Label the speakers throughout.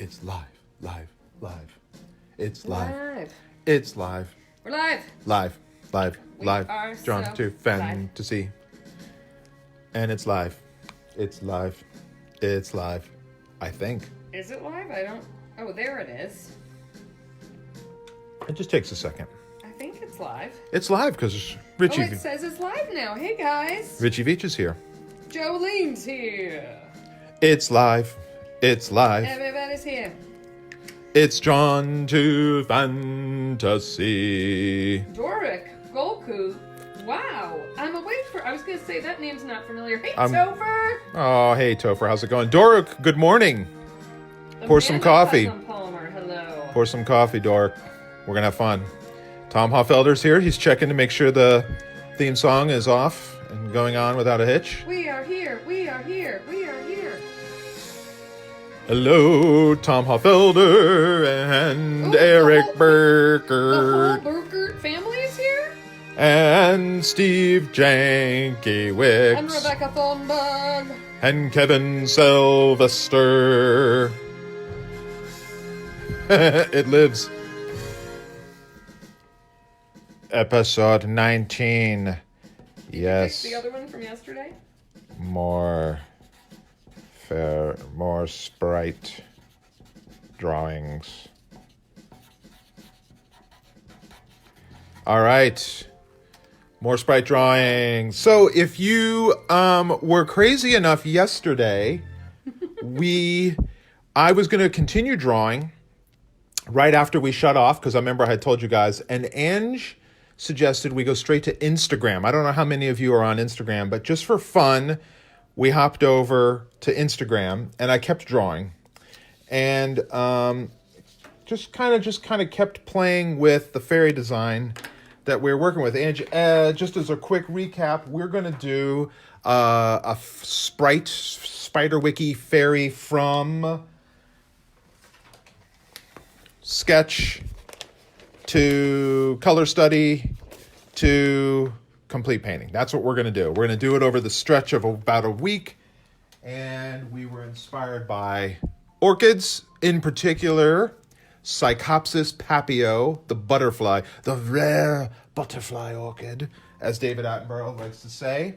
Speaker 1: It's live, live, live. It's live.
Speaker 2: Live.
Speaker 1: It's live.
Speaker 2: We're live.
Speaker 1: Live, live,
Speaker 2: We
Speaker 1: live.
Speaker 2: are
Speaker 1: Drawn
Speaker 2: so
Speaker 1: to fantasy. And it's live. It's live. It's live. I think.
Speaker 2: Is it live? I don't... Oh, there it is.
Speaker 1: It just takes a second.
Speaker 2: I think it's live.
Speaker 1: It's live because
Speaker 2: Oh,
Speaker 1: Richie
Speaker 2: it says it's live now. Hey, guys.
Speaker 1: Richie Veach is here.
Speaker 2: Jolene's here.
Speaker 1: It's live. It's live.
Speaker 2: Everybody's here.
Speaker 1: It's drawn to fantasy.
Speaker 2: Doric, Golku. Wow. I'm awake for... I was going to say that name's not familiar. Hey,
Speaker 1: I'm-
Speaker 2: Topher.
Speaker 1: Oh, hey, Topher. How's it going? Doric, good morning. Pour some coffee.
Speaker 2: Palmer, hello.
Speaker 1: Pour some coffee, Doric. We're going to have fun. Tom Hoffelder's here. He's checking to make sure the theme song is off and going on without a hitch.
Speaker 2: We are here. We are here. We are here.
Speaker 1: Hello, Tom Hoffelder and
Speaker 2: Ooh,
Speaker 1: Eric
Speaker 2: The
Speaker 1: Burkert
Speaker 2: whole Burkert family is here.
Speaker 1: and Steve Jankiewicz
Speaker 2: And Rebecca Thornburg.
Speaker 1: and Kevin Sylvester. It lives. Episode 19. Yes.
Speaker 2: The other one from yesterday?
Speaker 1: More Sprite drawings. All right. More Sprite drawings. So if you were crazy enough yesterday, I was going to continue drawing right after we shut off, because I remember I had told you guys, and Ange suggested we go straight to Instagram. I don't know how many of you are on Instagram, but just for fun, we hopped over to Instagram, and I kept drawing, and just kind of kept playing with the fairy design that we're working with. And just as a quick recap, we're going to do a Sprite Spiderwick fairy from sketch to color study to complete painting. That's what we're going to do. We're going to do it over the stretch of about a week. And we were inspired by orchids, in particular, Psychopsis papio, the butterfly, the rare butterfly orchid, as David Attenborough likes to say.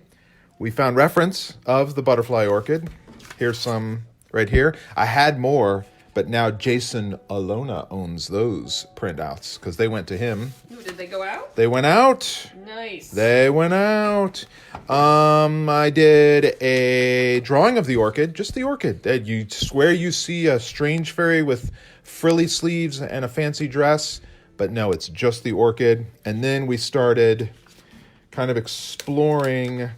Speaker 1: We found reference of the butterfly orchid. Here's some right here. I had more, but now Jason Alona owns those printouts because they went to him.
Speaker 2: Ooh, did they go out?
Speaker 1: They went out.
Speaker 2: Nice.
Speaker 1: They went out. I did a drawing of the orchid, just the orchid. That you swear you see a strange fairy with frilly sleeves and a fancy dress, but no, it's just the orchid. And then we started kind of exploring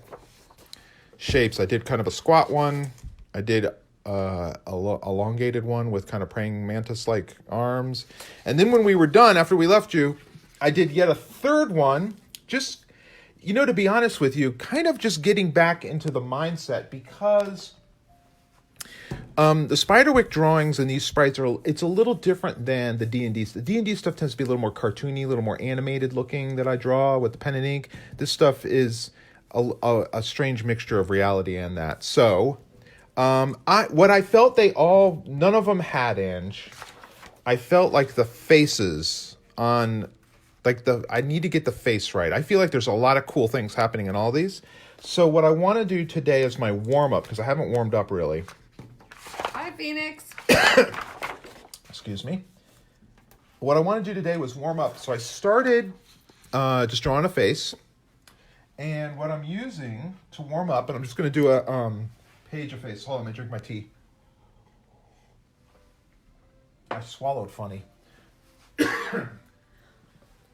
Speaker 1: shapes. I did kind of a squat one. I did elongated one with kind of praying mantis-like arms. And then when we were done, after we left you, I did yet a third one. Just, to be honest with you, kind of just getting back into the mindset, because the Spiderwick drawings and these sprites it's a little different than the D&D. The D&D stuff tends to be a little more cartoony, a little more animated looking that I draw with the pen and ink. This stuff is a strange mixture of reality and that. So what I felt none of them had, Ange. I felt like the faces on, I need to get the face right. I feel like there's a lot of cool things happening in all these. So what I want to do today is my warm-up, because I haven't warmed up really.
Speaker 2: Hi, Phoenix.
Speaker 1: Excuse me. What I want to do today was warm up. So I started just drawing a face. And what I'm using to warm up, and I'm just going to do a page of face. Hold on, let me drink my tea. I swallowed funny.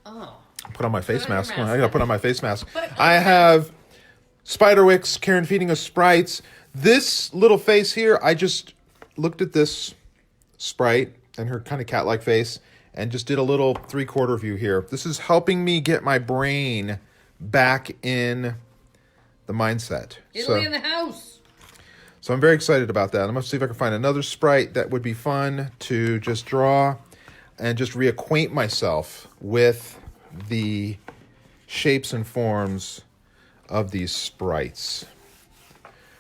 Speaker 2: Oh.
Speaker 1: Put on my face mask.
Speaker 2: Mask.
Speaker 1: I got to put on my face mask. I have Spiderwick's Karen Feeding Us Sprites. This little face here, I just looked at this Sprite and her kind of cat-like face and just did a little 3/4 view here. This is helping me get my brain back in the mindset.
Speaker 2: Italy in the house.
Speaker 1: So I'm very excited about that. I'm going to see if I can find another Sprite that would be fun to just draw and just reacquaint myself with the shapes and forms of these sprites.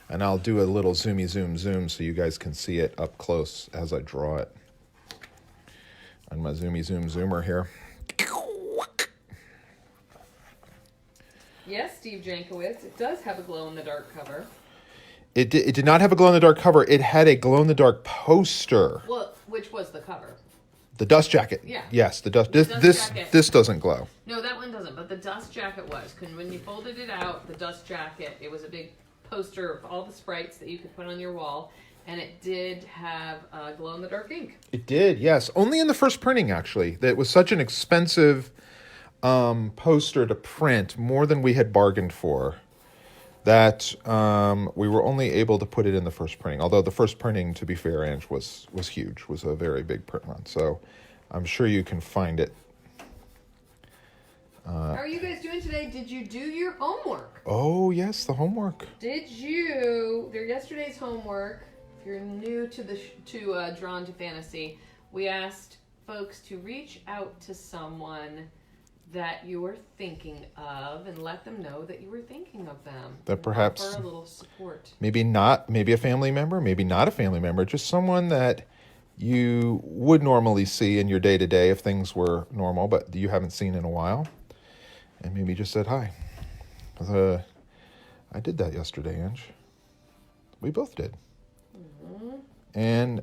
Speaker 1: And I'll do a little zoomy zoom so you guys can see it up close as I draw it. And my zoomer here.
Speaker 2: Yes, Steve Jankowicz. It does have a glow-in-the-dark cover.
Speaker 1: It did not have a glow-in-the-dark cover. It had a glow-in-the-dark poster.
Speaker 2: Well, which was the cover?
Speaker 1: The dust jacket.
Speaker 2: Yeah.
Speaker 1: Yes, the dust.
Speaker 2: The dust jacket.
Speaker 1: This doesn't glow.
Speaker 2: No, that one doesn't. But the dust jacket was. When you folded it out, the dust jacket, it was a big poster of all the sprites that you could put on your wall. And it did have glow-in-the-dark ink.
Speaker 1: It did, yes. Only in the first printing, actually. That was such an expensive poster to print, more than we had bargained for, that we were only able to put it in the first printing. Although the first printing, to be fair, Ange, was huge, was a very big print run. So I'm sure you can find it.
Speaker 2: How are you guys doing today? Did you do your homework?
Speaker 1: Oh, yes, the homework.
Speaker 2: Did you? Yesterday's homework. If you're new to Drawn to Fantasy, we asked folks to reach out to someone that you were thinking of and let them know that you were thinking of them.
Speaker 1: That perhaps
Speaker 2: offer a little support.
Speaker 1: Maybe a family member, maybe not a family member, just someone that you would normally see in your day-to-day if things were normal, but you haven't seen in a while, and maybe just said hi. I did that yesterday, Ange. We both did. Mm-hmm. And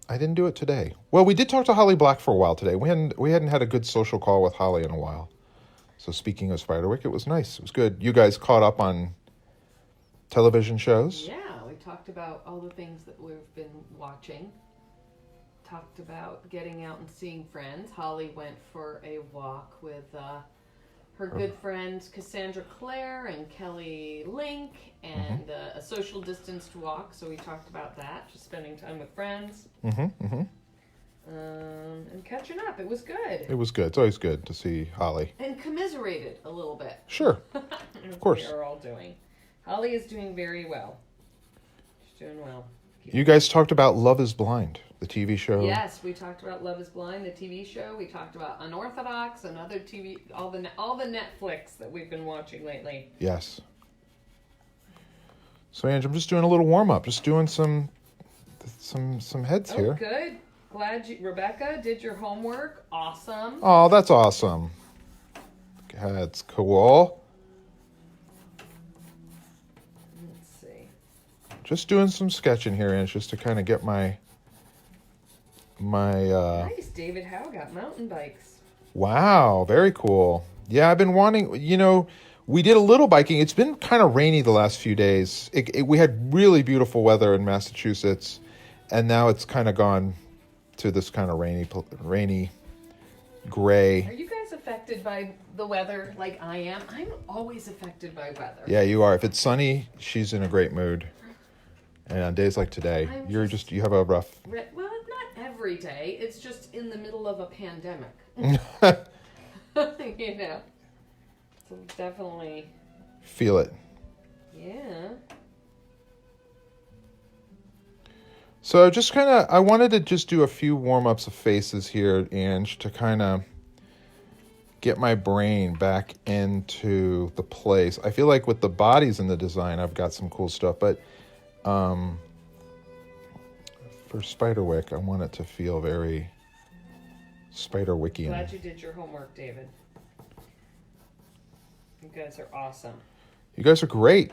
Speaker 1: I didn't do it today. Well, we did talk to Holly Black for a while today. We hadn't had a good social call with Holly in a while. So speaking of Spiderwick, it was nice. It was good. You guys caught up on television shows?
Speaker 2: Yeah, we talked about all the things that we've been watching. Talked about getting out and seeing friends. Holly went for a walk with her good friends Cassandra Clare and Kelly Link, and a social distanced walk. So we talked about that, just spending time with friends. And catching up. It was good.
Speaker 1: It was good. It's always good to see Holly.
Speaker 2: And commiserated a little bit.
Speaker 1: Sure. Of course.
Speaker 2: We are all doing. Holly is doing very well. She's doing well.
Speaker 1: You guys talked about Love is Blind, the TV show.
Speaker 2: Yes, we talked about Love is Blind, the TV show. We talked about Unorthodox, another TV, all the Netflix that we've been watching lately.
Speaker 1: Yes. So, Ange, I'm just doing a little warm-up, just doing some heads here.
Speaker 2: Good. Glad Rebecca did your homework. Awesome.
Speaker 1: Oh, that's awesome. That's cool.
Speaker 2: Let's see.
Speaker 1: Just doing some sketching here, Ange, just to kind of get my
Speaker 2: Nice. David Howe got mountain bikes.
Speaker 1: Wow, very cool. Yeah, I've been wanting, we did a little biking. It's been kind of rainy the last few days. We had really beautiful weather in Massachusetts, and now it's kind of gone to this kind of rainy, gray.
Speaker 2: Are you guys affected by the weather like I am? I'm always affected by weather.
Speaker 1: Yeah, you are. If it's sunny, she's in a great mood. And on days like today, you have a rough...
Speaker 2: Well, not every day. It's just in the middle of a pandemic. So definitely...
Speaker 1: Feel it.
Speaker 2: Yeah.
Speaker 1: So just I wanted to just do a few warm-ups of faces here, Ange, to kind of get my brain back into the place. I feel like with the bodies in the design, I've got some cool stuff, but for Spiderwick, I want it to feel very Spiderwickian.
Speaker 2: Glad you did your homework, David. You guys are awesome.
Speaker 1: You guys are great.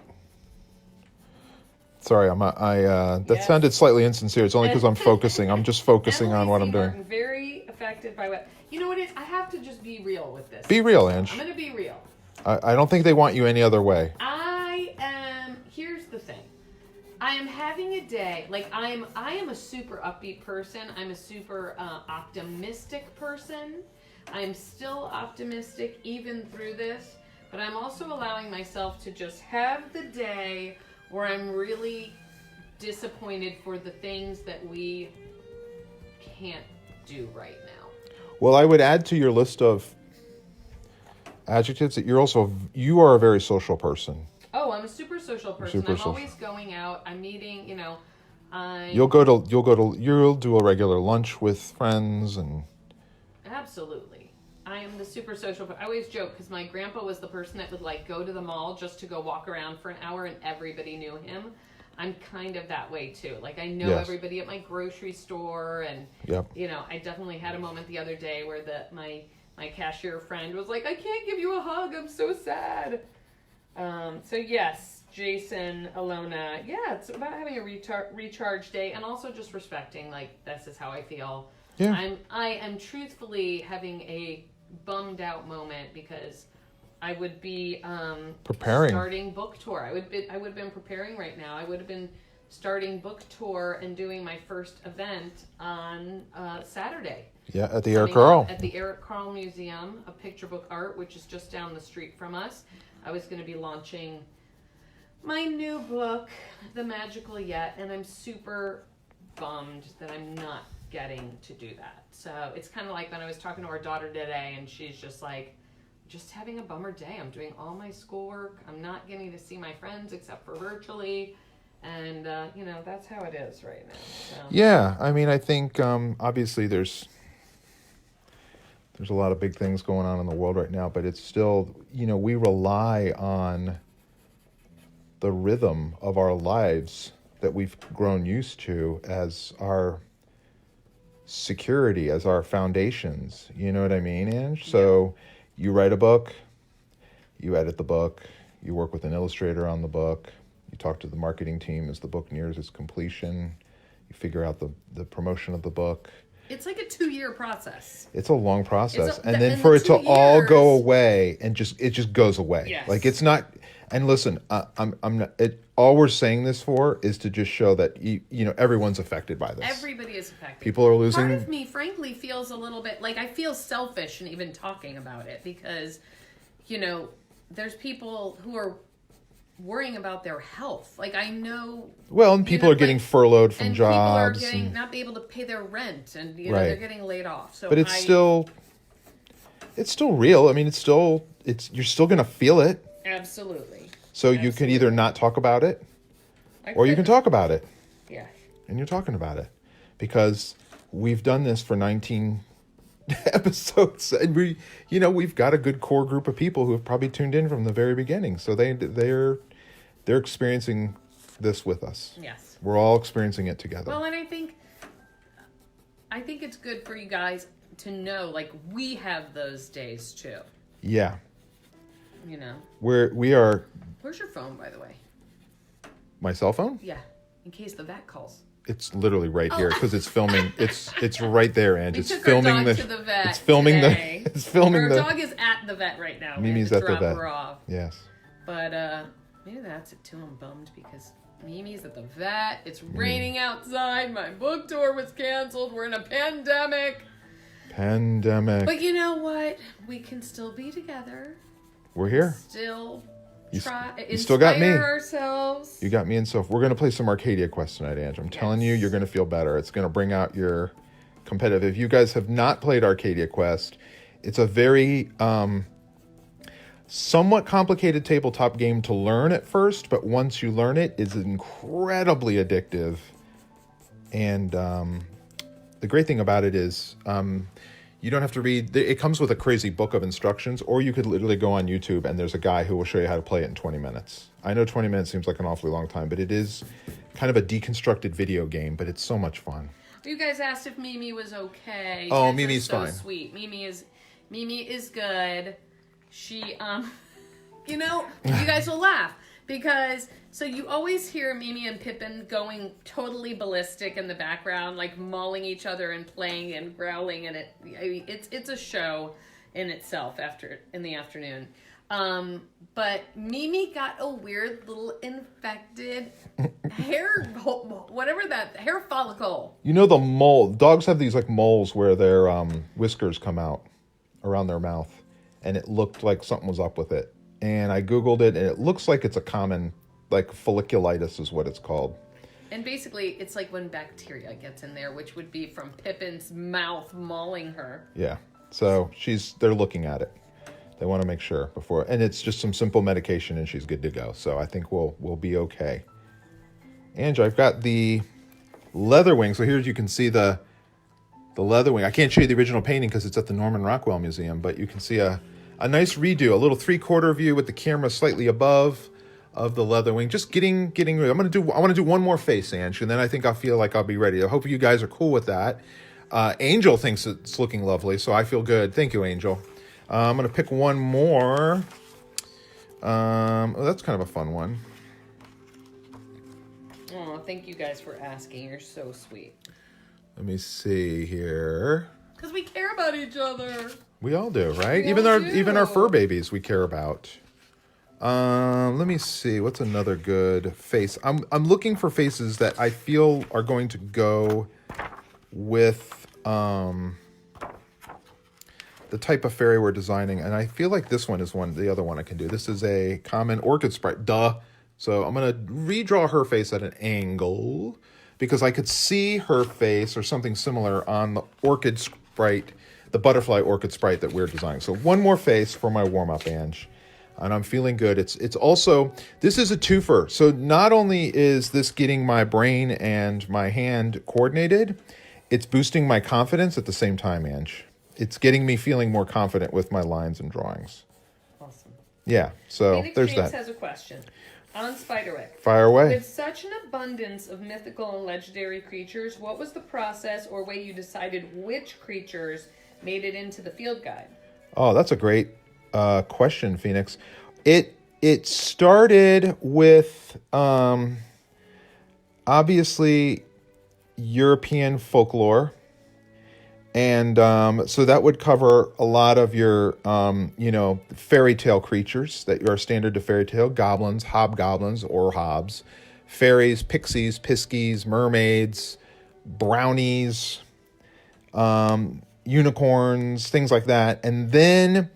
Speaker 1: Sorry, that sounded slightly insincere. It's only because I'm focusing. I'm just focusing on what I'm doing.
Speaker 2: Martin, very affected by what... You know what it is? I have to just be real with this.
Speaker 1: Be real, Ange.
Speaker 2: I'm going to be real.
Speaker 1: I don't think they want you any other way.
Speaker 2: Here's the thing. I am having a day, I am a super upbeat person. I'm a super optimistic person. I'm still optimistic even through this, but I'm also allowing myself to just have the day where I'm really disappointed for the things that we can't do right now.
Speaker 1: Well, I would add to your list of adjectives that you are a very social person.
Speaker 2: Oh, I'm a super social person. I'm always going out. I'm meeting,
Speaker 1: You'll do a regular lunch with friends and...
Speaker 2: Absolutely. I am the super social, but I always joke because my grandpa was the person that would go to the mall just to go walk around for an hour and everybody knew him. I'm kind of that way too. Like I know
Speaker 1: Yes.
Speaker 2: everybody at my grocery store, and
Speaker 1: Yep.
Speaker 2: you know, I definitely had a moment the other day where my cashier friend was like, "I can't give you a hug. I'm so sad." So yes, Jason, Alona, yeah, it's about having a recharge day, and also just respecting, like, this is how I feel.
Speaker 1: Yeah.
Speaker 2: I am truthfully having a bummed out moment because I would be
Speaker 1: Preparing.
Speaker 2: starting book tour. I would have been preparing right now. I would have been starting book tour and doing my first event on Saturday.
Speaker 1: Yeah, at the Eric
Speaker 2: Coming
Speaker 1: Carle.
Speaker 2: up At the Eric Carle Museum of Picture Book Art, which is just down the street from us. I was going to be launching my new book, The Magical Yet, and I'm super bummed that I'm not getting to do that. So it's kind of like when I was talking to our daughter today, and she's just like, just having a bummer day. I'm doing all my schoolwork. I'm not getting to see my friends except for virtually. And, you know, that's how it is right now. So.
Speaker 1: Yeah, I mean, I think obviously there's a lot of big things going on in the world right now, but it's still, you know, we rely on the rhythm of our lives that we've grown used to as our security, as our foundations. You know what I mean, Ange? So you write a book, you edit the book, you work with an illustrator on the book, you talk to the marketing team as the book nears its completion, you figure out the promotion of the book.
Speaker 2: It's like a 2-year process.
Speaker 1: It's a long process.
Speaker 2: It's
Speaker 1: and then for it to all go away and it just goes away.
Speaker 2: Yes.
Speaker 1: Like it's not, and listen, I'm not, all we're saying this for is to just show that, you know, everyone's affected by this.
Speaker 2: Everybody is affected.
Speaker 1: People are losing.
Speaker 2: Part of me, frankly, feels a little bit like I feel selfish in even talking about it because, you know, there's people who are worrying about their health. Like I know.
Speaker 1: Well, and people are getting furloughed from
Speaker 2: and
Speaker 1: jobs.
Speaker 2: People are getting
Speaker 1: and,
Speaker 2: not be able to pay their rent, and you know
Speaker 1: Right.
Speaker 2: they're getting laid off. So,
Speaker 1: but it's still real. I mean, you're still going to feel it.
Speaker 2: absolutely.
Speaker 1: So you can either not talk about it, or you can talk about it.
Speaker 2: Yeah.
Speaker 1: And you're talking about it because we've done this for 19 episodes, and we've got a good core group of people who have probably tuned in from the very beginning. So they're experiencing this with us.
Speaker 2: Yes.
Speaker 1: We're all experiencing it together.
Speaker 2: Well, and I think it's good for you guys to know, like, we have those days too.
Speaker 1: Yeah.
Speaker 2: You know.
Speaker 1: We are.
Speaker 2: Where's your phone, by the way?
Speaker 1: My cell phone?
Speaker 2: Yeah, in case the vet calls.
Speaker 1: It's literally right here because it's filming. It's right there, and it's
Speaker 2: took
Speaker 1: filming
Speaker 2: our dog
Speaker 1: the.
Speaker 2: to the vet
Speaker 1: It's filming
Speaker 2: today.
Speaker 1: the. It's filming
Speaker 2: Our
Speaker 1: the.
Speaker 2: dog is at the vet right now.
Speaker 1: Mimi's
Speaker 2: we had
Speaker 1: at
Speaker 2: to
Speaker 1: the
Speaker 2: drop
Speaker 1: vet.
Speaker 2: her off.
Speaker 1: Yes.
Speaker 2: But maybe that's it too. I'm bummed because Mimi's at the vet. It's raining outside. My book tour was canceled. We're in a pandemic. But you know what? We can still be together.
Speaker 1: We're here.
Speaker 2: Still
Speaker 1: You
Speaker 2: try.
Speaker 1: still got me.
Speaker 2: Inspire ourselves.
Speaker 1: You got me and Soph. We're going to play some Arcadia Quest tonight, Ange. I'm telling you, you're going to feel better. It's going to bring out your competitive. If you guys have not played Arcadia Quest, it's a very somewhat complicated tabletop game to learn at first, but once you learn it, it's incredibly addictive. And the great thing about it is you don't have to read. It comes with a crazy book of instructions, or you could literally go on YouTube and there's a guy who will show you how to play it in 20 minutes. I know 20 minutes seems like an awfully long time, but it is kind of a deconstructed video game, but it's so much fun.
Speaker 2: You guys asked if Mimi was okay.
Speaker 1: Oh,
Speaker 2: Kids
Speaker 1: Mimi's
Speaker 2: are so
Speaker 1: fine.
Speaker 2: Sweet. Mimi is good. She you know, you guys will laugh because so you always hear Mimi and Pippin going totally ballistic in the background, like mauling each other and playing and growling, and it's a show in itself in the afternoon. But Mimi got a weird little infected hair, whatever that hair follicle.
Speaker 1: You know the mole. Dogs have these like moles where their whiskers come out around their mouth, and it looked like something was up with it. And I Googled it, and it looks like it's a common, like folliculitis is what it's called.
Speaker 2: And basically, it's like when bacteria gets in there, which would be from Pippin's mouth mauling her.
Speaker 1: Yeah. So they're looking at it. They want to make sure before, and it's just some simple medication, and she's good to go. So I think we'll be okay. Ange, I've got the leather wing. So here you can see the leather wing. I can't show you the original painting because it's at the Norman Rockwell Museum, but you can see a nice redo, a little 3/4 view with the camera slightly above. of the leather wing. Just getting. I want to do one more face, Ange, and then I think I'll feel like I'll be ready. I hope you guys are cool with that. Angel thinks it's looking lovely, so I feel good. Thank you, Angel. I'm gonna pick one more. That's kind of a fun one.
Speaker 2: Oh, thank you guys for asking. You're so sweet.
Speaker 1: Let me see here.
Speaker 2: Because we care about each other.
Speaker 1: We all do, right?
Speaker 2: We
Speaker 1: Even
Speaker 2: all
Speaker 1: our
Speaker 2: do.
Speaker 1: fur babies we care about. Let me see. What's another good face? I'm looking for faces that I feel are going to go with the type of fairy we're designing, and I feel like this one is the other one I can do. This is a common orchid sprite. Duh. So I'm gonna redraw her face at an angle because I could see her face or something similar on the orchid sprite, the butterfly orchid sprite that we're designing. So one more face for my warm-up, Ange. And I'm feeling good. It's also, this is a twofer. So not only is this getting my brain and my hand coordinated, it's boosting my confidence at the same time, Ange. It's getting me feeling more confident with my lines and drawings.
Speaker 2: Awesome.
Speaker 1: Yeah, so
Speaker 2: Phoenix
Speaker 1: there's
Speaker 2: James
Speaker 1: that.
Speaker 2: has a question. On Spiderwick.
Speaker 1: Fire away.
Speaker 2: With such an abundance of mythical and legendary creatures, what was the process or way you decided which creatures made it into the field guide?
Speaker 1: Oh, that's a great question, Phoenix. It started with obviously European folklore, and so that would cover a lot of your fairy tale creatures that are standard to fairy tale: goblins, hobgoblins or hobs, fairies, pixies, piskies, mermaids, brownies, unicorns, things like that. And then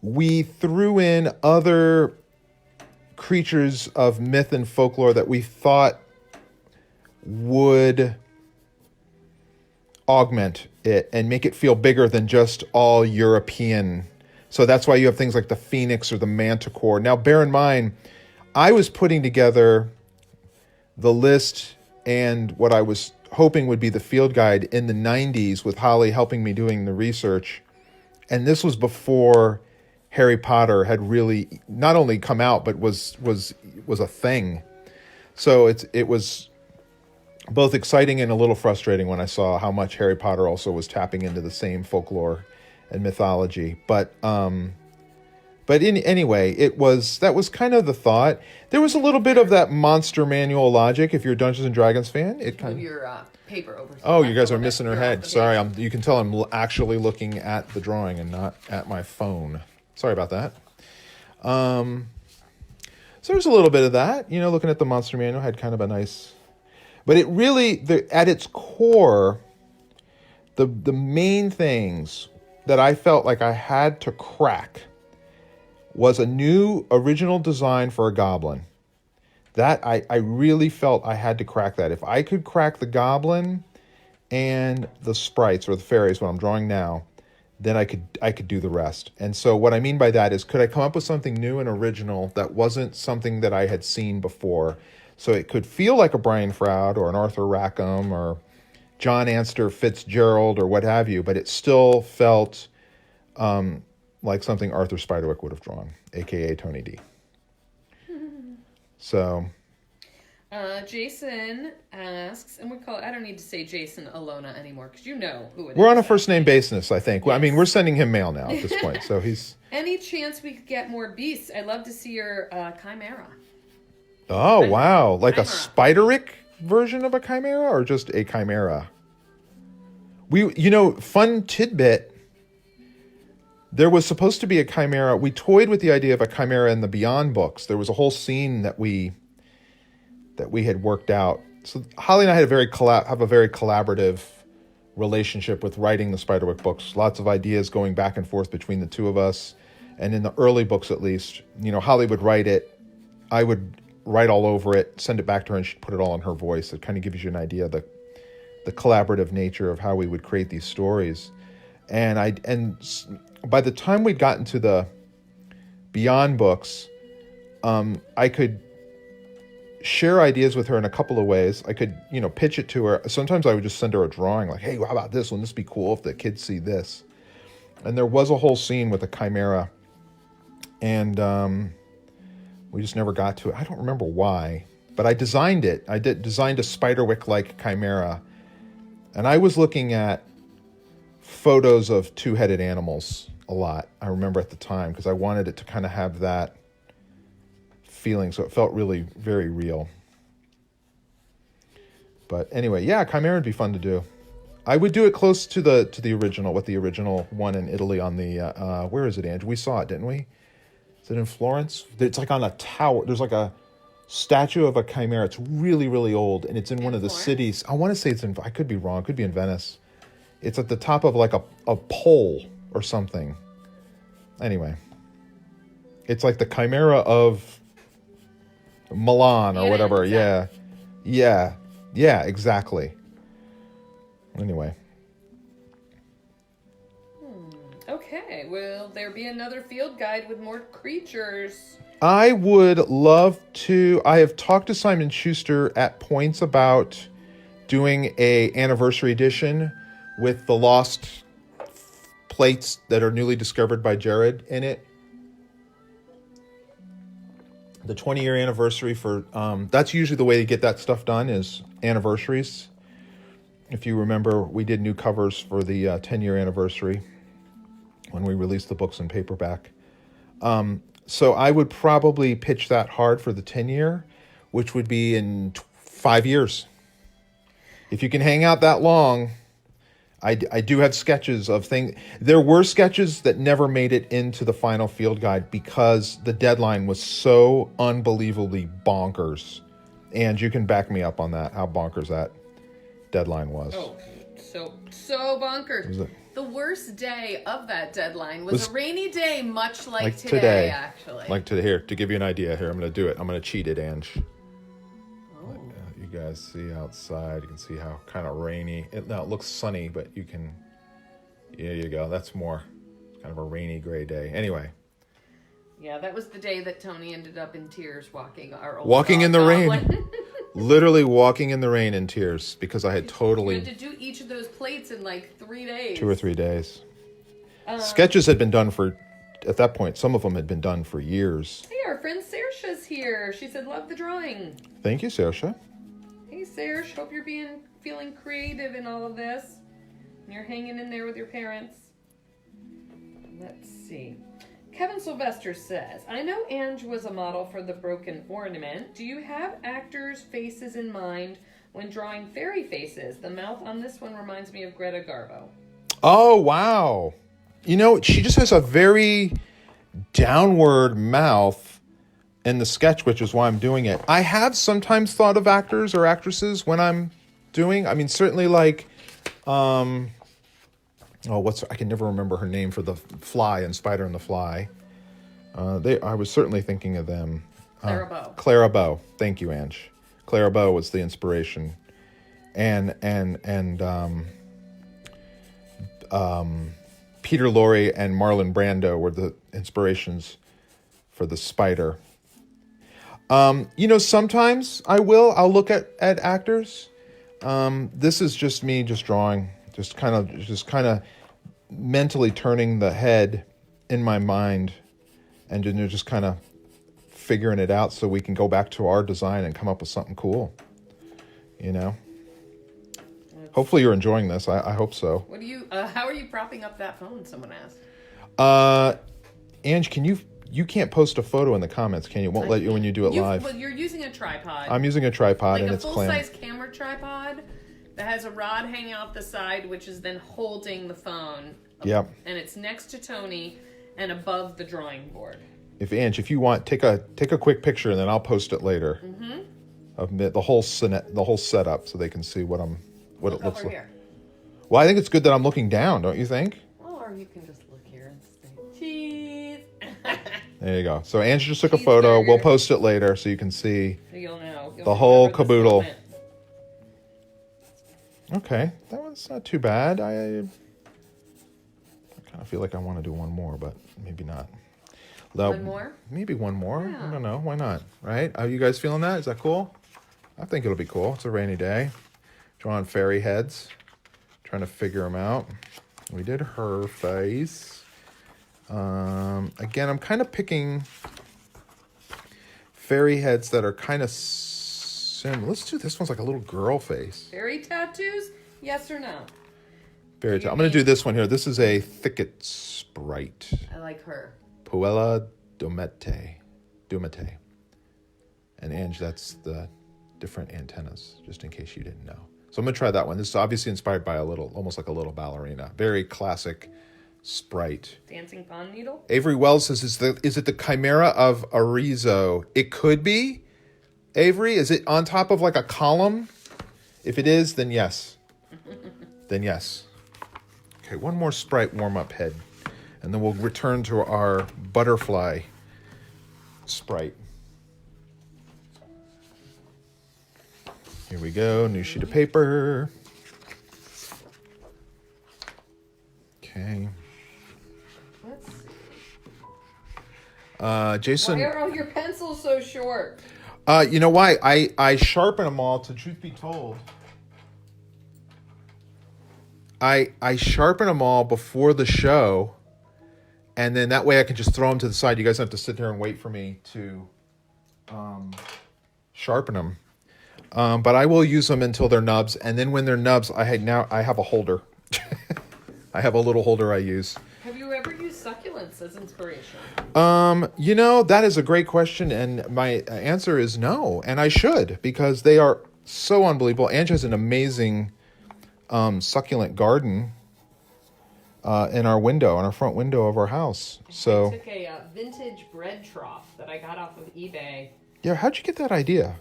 Speaker 1: we threw in other creatures of myth and folklore that we thought would augment it and make it feel bigger than just all European. So that's why you have things like the phoenix or the manticore. Now, bear in mind, I was putting together the list and what I was hoping would be the field guide in the 90s with Holly helping me doing the research. And this was before Harry Potter had really not only come out, but was a thing. So it was both exciting and a little frustrating when I saw how much Harry Potter also was tapping into the same folklore and mythology. But anyway, that was kind of the thought. There was a little bit of that monster manual logic. If you're a Dungeons and Dragons fan, it kind
Speaker 2: Move
Speaker 1: of.
Speaker 2: your paper over.
Speaker 1: Oh, you guys are missing her
Speaker 2: You're
Speaker 1: head.
Speaker 2: off the
Speaker 1: Sorry,
Speaker 2: page.
Speaker 1: you can tell I'm actually looking at the drawing and not at my phone. Sorry about that. So there's a little bit of that. Looking at the monster manual had kind of a nice. But it really, at its core, the main things that I felt like I had to crack was a new original design for a goblin. That I really felt I had to crack that. If I could crack the goblin and the sprites or the fairies, what I'm drawing now, then I could do the rest. And so what I mean by that is, could I come up with something new and original that wasn't something that I had seen before? So it could feel like a Brian Froud or an Arthur Rackham or John Anster Fitzgerald or what have you, but it still felt like something Arthur Spiderwick would have drawn, a.k.a. Tony D. So...
Speaker 2: Jason asks, and I don't need to say Jason Alona anymore, because you know who it is.
Speaker 1: We're on a first-name basis, I think. Well, I mean,
Speaker 2: Yes.
Speaker 1: we're sending him mail now at this point, so he's...
Speaker 2: Any chance we could get more beasts? I'd love to see your chimera.
Speaker 1: Oh, wow. Like a
Speaker 2: Chimera.
Speaker 1: Spiderwick version of a chimera or just a chimera? Fun tidbit. There was supposed to be a chimera. We toyed with the idea of a chimera in the Beyond books. There was a whole scene that we had worked out. So Holly and I had have a very collaborative relationship with writing the Spiderwick books. Lots of ideas going back and forth between the two of us. And in the early books, at least, Holly would write it. I would write all over it, send it back to her, and she'd put it all in her voice. It kind of gives you an idea of the collaborative nature of how we would create these stories. And by the time we'd gotten to the Beyond books, I could share ideas with her in a couple of ways. I could, pitch it to her. Sometimes I would just send her a drawing like, hey, how about this? Wouldn't this be cool if the kids see this? And there was a whole scene with a chimera. And We just never got to it. I don't remember why, but I designed it. Designed a Spiderwick-like chimera, and I was looking at photos of two-headed animals a lot. I remember at the time because I wanted it to kind of have that feeling, so it felt really very real. But anyway, yeah, chimera would be fun to do. I would do it close to the original, with the original one in Italy on the where is it, Ange? We saw it, didn't we? Is it in Florence? It's like on a tower. There's like a statue of a chimera. It's really, really old, and it's in one of the cities. I want to say it's in. I could be wrong. It could be in Venice. It's at the top of like a pole or something. Anyway, it's like the chimera of Milan or whatever.
Speaker 2: Exactly.
Speaker 1: Yeah, exactly. Anyway.
Speaker 2: Okay, will there be another field guide with more creatures?
Speaker 1: I would love to. I have talked to Simon Schuster at points about doing a anniversary edition with the lost plates that are newly discovered by Jared in it. The 20-year anniversary for that's usually the way to get that stuff done, is anniversaries. If you remember, we did new covers for the 10-year anniversary when we released the books in paperback. So I would probably pitch that hard for the 10-year, which would be in 5 years. If you can hang out that long, I do have sketches of things. There were sketches that never made it into the final field guide because the deadline was so unbelievably bonkers. And you can back me up on that, how bonkers that deadline was.
Speaker 2: Oh, so bonkers. The worst day of that deadline was a rainy day, much like today, actually.
Speaker 1: Like today. Here, to give you an idea, here, I'm going to do it. I'm going to cheat it, Ange.
Speaker 2: Oh.
Speaker 1: You guys see outside. You can see how kind of rainy. Now, it looks sunny, but you can... There you go. That's more kind of a rainy, gray day. Anyway.
Speaker 2: Yeah, that was the day that Tony ended up in tears walking our old
Speaker 1: Walking in the
Speaker 2: goblin.
Speaker 1: rain. Literally walking in the rain in tears because I had totally...
Speaker 2: You had to do each of those plates in like 3 days.
Speaker 1: 2 or 3 days. Sketches had been done for... At that point, some of them had been done for years.
Speaker 2: Hey, our friend Saoirse's here. She said, love the drawing.
Speaker 1: Thank you, Saoirse.
Speaker 2: Hey, Saoirse. Hope you're feeling creative in all of this. And you're hanging in there with your parents. Let's see. Kevin Sylvester says, I know Ange was a model for the broken ornament. Do you have actors' faces in mind when drawing fairy faces? The mouth on this one reminds me of Greta Garbo.
Speaker 1: Oh, wow. You know, she just has a very downward mouth in the sketch, which is why I'm doing it. I have sometimes thought of actors or actresses when I'm doing, I mean, certainly like, I can never remember her name for the fly and Spider and the Fly. I was certainly thinking of them.
Speaker 2: Clara Bow.
Speaker 1: Clara Bow. Thank you, Ange. Clara Bow was the inspiration. And Peter Lorre and Marlon Brando were the inspirations for the Spider. Sometimes I'll look at actors. This is just me just drawing, just kind of mentally turning the head in my mind and just kind of figuring it out so we can go back to our design and come up with something cool. Hopefully you're enjoying this. I hope so.
Speaker 2: What do you? How are you propping up that phone? Someone asked.
Speaker 1: Ange, you can't post a photo in the comments, can you? It won't let you when you do it live.
Speaker 2: Well, you're using a tripod.
Speaker 1: I'm using a tripod,
Speaker 2: like
Speaker 1: and it's
Speaker 2: a full-size camera tripod that has a rod hanging off the side, which is then holding the phone.
Speaker 1: Yep.
Speaker 2: And it's next to Tony and above the drawing board.
Speaker 1: If you want, take a quick picture, and then I'll post it later. Mm-hmm. Of the whole setup, so they can see what it looks like.
Speaker 2: Here.
Speaker 1: Well, I think it's good that I'm looking down, don't you think?
Speaker 2: Well, or you can just look here and say cheese.
Speaker 1: There you go. So Angie just took a photo. We'll post it later so you can see
Speaker 2: so you'll know.
Speaker 1: the whole caboodle. Okay, that one's not too bad. I kind of feel like I want to do one more, but maybe not.
Speaker 2: One more?
Speaker 1: Maybe one more.
Speaker 2: Yeah.
Speaker 1: I don't know. Why not? Right? Are you guys feeling that? Is that cool? I think it'll be cool. It's a rainy day. Drawing fairy heads. Trying to figure them out. We did her face. Again, I'm kind of picking fairy heads that are kind of similar. Let's do this one's like a little girl face.
Speaker 2: Fairy tattoos? Yes or no?
Speaker 1: Fairy I'm going to do this one here. This is a thicket sprite.
Speaker 2: I like her.
Speaker 1: Puella Domete. And Ange, that's the different antennas, just in case you didn't know. So I'm going to try that one. This is obviously inspired by almost like a little ballerina. Very classic Sprite.
Speaker 2: Dancing pond needle?
Speaker 1: Avery Wells says, is it the Chimera of Arizo? It could be. Avery, is it on top of like a column? If it is, then yes. Then yes. Okay, one more Sprite warm-up head. And then we'll return to our butterfly Sprite. Here we go, new sheet of paper. Okay.
Speaker 2: Let's see.
Speaker 1: Jason.
Speaker 2: Why are all your pencils so short?
Speaker 1: You know why? I sharpen them all, to truth be told. I sharpen them all before the show, and then that way I can just throw them to the side. You guys don't have to sit there and wait for me to sharpen them. But I will use them until they're nubs, and then when they're nubs, I have a holder. I have a little holder I use.
Speaker 2: Have you ever used succulents as inspiration?
Speaker 1: You know, that is a great question, and my answer is no, and I should, because they are so unbelievable. Ange has an amazing succulent garden in our front window of our house. So
Speaker 2: I took a vintage bread trough that I got off of eBay.
Speaker 1: Yeah, how'd you get that idea?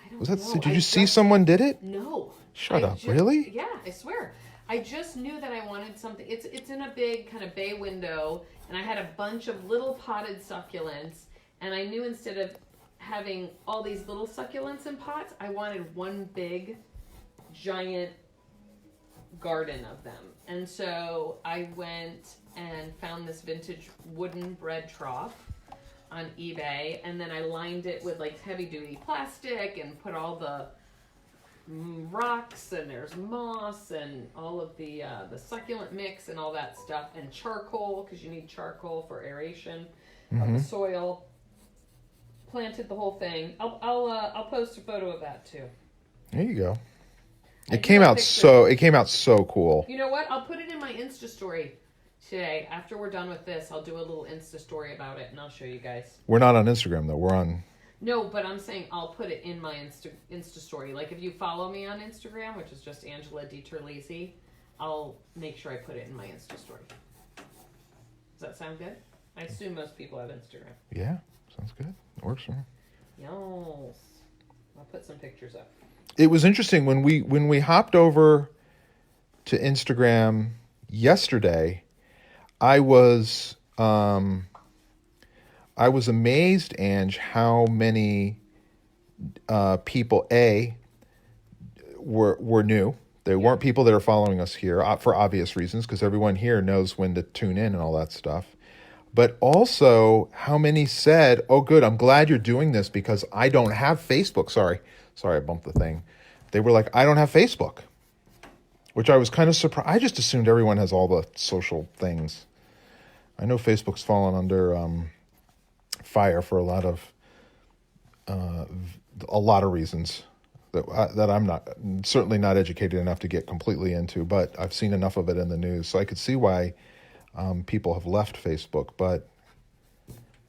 Speaker 2: I don't
Speaker 1: Was that?
Speaker 2: know.
Speaker 1: Did you see someone did it?
Speaker 2: No.
Speaker 1: Shut up! Really?
Speaker 2: Yeah, I swear. I just knew that I wanted something. It's in a big kind of bay window, and I had a bunch of little potted succulents, and I knew instead of having all these little succulents in pots, I wanted one big, giant garden of them. And so I went and found this vintage wooden bread trough on eBay, and then I lined it with like heavy duty plastic and put all the rocks, and there's moss and all of the succulent mix and all that stuff, and charcoal, because you need charcoal for aeration of the soil. Planted the whole thing. I'll post a photo of that too.
Speaker 1: There you go. It came out so cool.
Speaker 2: You know what? I'll put it in my Insta story today. After we're done with this, I'll do a little Insta story about it, and I'll show you guys.
Speaker 1: We're not on Instagram though. We're on.
Speaker 2: No, but I'm saying I'll put it in my Insta story. Like if you follow me on Instagram, which is just Angela DiTerlizzi, I'll make sure I put it in my Insta story. Does that sound good? I assume most people have Instagram.
Speaker 1: Yeah, sounds good. It works for me.
Speaker 2: Yes. I'll put some pictures up.
Speaker 1: It was interesting when we hopped over to Instagram yesterday. I was amazed, Ange, how many people were new. They weren't people that are following us here for obvious reasons, because everyone here knows when to tune in and all that stuff. But also how many said, "Oh, good, I'm glad you're doing this because I don't have Facebook." Sorry, I bumped the thing. They were like, "I don't have Facebook," which I was kind of surprised. I just assumed everyone has all the social things. I know Facebook's fallen under fire for a lot of reasons that I'm certainly not educated enough to get completely into, but I've seen enough of it in the news, so I could see why people have left Facebook. But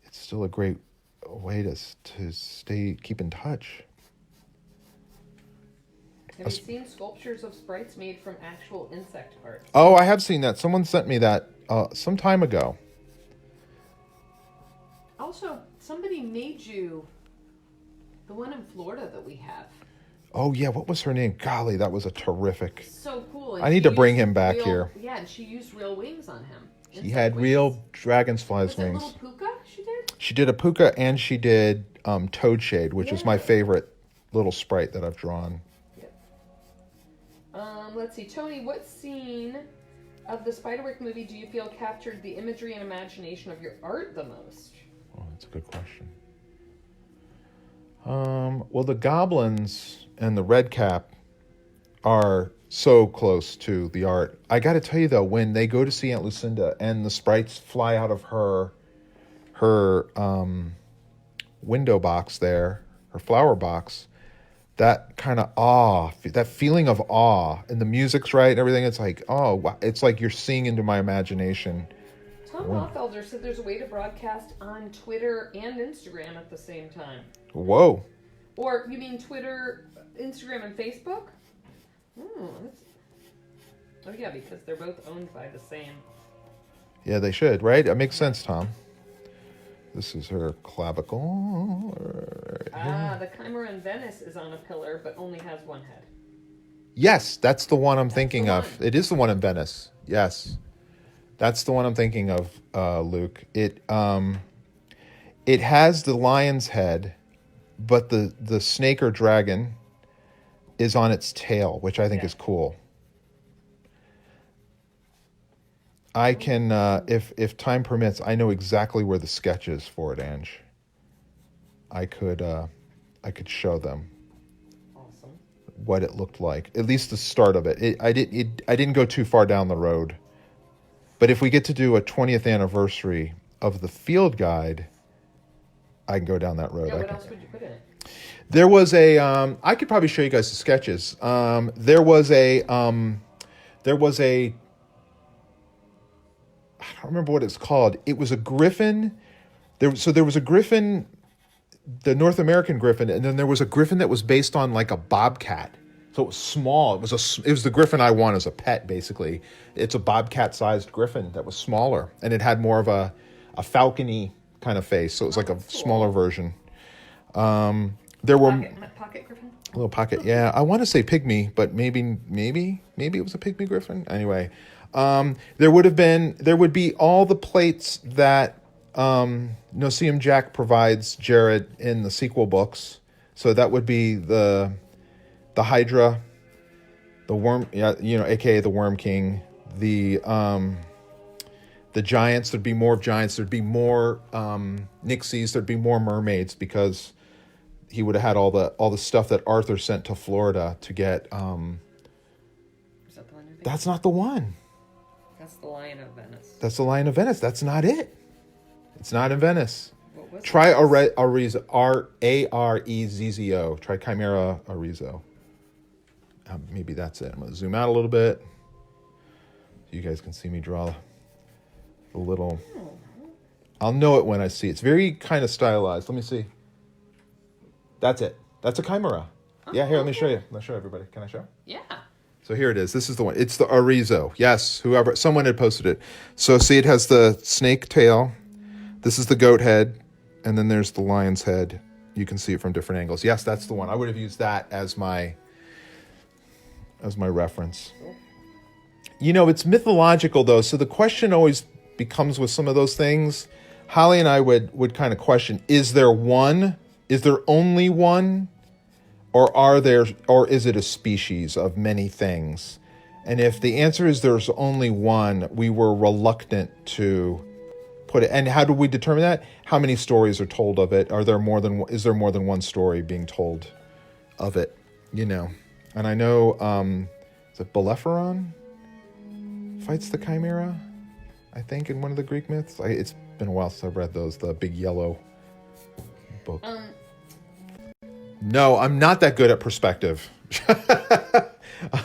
Speaker 1: it's still a great way to keep in touch.
Speaker 2: Have you seen sculptures of sprites made from actual insect parts?
Speaker 1: Oh, I have seen that. Someone sent me that some time ago.
Speaker 2: Also, somebody made you the one in Florida that we have.
Speaker 1: Oh, yeah. What was her name? Golly, that was a terrific.
Speaker 2: So cool. And
Speaker 1: I need to bring him back here.
Speaker 2: Yeah, and she used real wings on him.
Speaker 1: He had real dragonfly's wings.
Speaker 2: Was it little puka she did?
Speaker 1: She did a puka, and she did Toadshade, which is my favorite little sprite that I've drawn.
Speaker 2: Let's see. Tony, what scene of the Spiderwick movie do you feel captured the imagery and imagination of your art the most?
Speaker 1: Oh, that's a good question. Well, the goblins and the red cap are so close to the art. I got to tell you, though, when they go to see Aunt Lucinda and the sprites fly out of her window box there, her flower box, that kind of awe, that feeling of awe, and the music's right and everything, it's like, oh, wow. It's like you're seeing into my imagination.
Speaker 2: Tom Hochfelder said there's a way to broadcast on Twitter and Instagram at the same time.
Speaker 1: Whoa.
Speaker 2: Or you mean Twitter, Instagram, and Facebook? Oh yeah, because they're both owned by the same.
Speaker 1: Yeah, they should, right? That makes sense, Tom. This is her clavicle.
Speaker 2: The Chimera in Venice is on a pillar, but only has one head.
Speaker 1: Yes, that's the one I'm thinking of. It is the one in Venice. Yes. That's the one I'm thinking of, Luke. It has the lion's head, but the snake or dragon is on its tail, which I think is cool. I can, if time permits, I know exactly where the sketch is for it, Ange. I could show them.
Speaker 2: Awesome.
Speaker 1: What it looked like, at least the start of it. I didn't go too far down the road. But if we get to do a 20th anniversary of the field guide, I can go down that road.
Speaker 2: Yeah, what else would you put in it?
Speaker 1: There was a, I could probably show you guys the sketches. There was a, I don't remember what it's called. It was a griffin. There was a griffin, the North American griffin, and then there was a griffin that was based on like a bobcat. So it was small. It was the griffin I want as a pet, basically. It's a bobcat-sized griffin that was smaller, and it had more of a falcony kind of face. So it was like a smaller version. There were
Speaker 2: pocket griffin.
Speaker 1: A little pocket, yeah. I want to say pygmy, but maybe it was a pygmy griffin. Anyway, there would be all the plates that Noseum Jack provides Jared in the sequel books. So that would be the Hydra, the worm, aka the Worm King, the giants. There'd be more giants. There'd be more Nixies. There'd be more mermaids because he would have had all the stuff that Arthur sent to Florida to get.
Speaker 2: Is that the one you're thinking?
Speaker 1: That's not the one.
Speaker 2: That's the Lion of Venice.
Speaker 1: That's the Lion of Venice. That's not it. It's not in Venice.
Speaker 2: What was
Speaker 1: Try
Speaker 2: it?
Speaker 1: Arezzo. Arezzo. Try Chimera Arezzo. Maybe that's it. I'm going to zoom out a little bit so you guys can see me draw a little. I'll know it when I see it. It's very kind of stylized. Let me see. That's it. That's a Chimera. Yeah, here, let me show you. Let me show everybody. Can I show?
Speaker 2: Yeah.
Speaker 1: So here it is. This is the one. It's the Arezzo. Yes, someone had posted it. So see, it has the snake tail. This is the goat head. And then there's the lion's head. You can see it from different angles. Yes, that's the one. I would have used that as my reference. It's mythological though, so the question always becomes with some of those things. Holly and I would kind of question, is there only one? Or is it a species of many things? And if the answer is there's only one, we were reluctant to put it. And how do we determine that? How many stories are told of it? Is there more than one story being told of it? And I know, is it Bellerophon fights the Chimera? I think in one of the Greek myths. It's been a while since I've read those. The big yellow book. No, I'm not that good at perspective.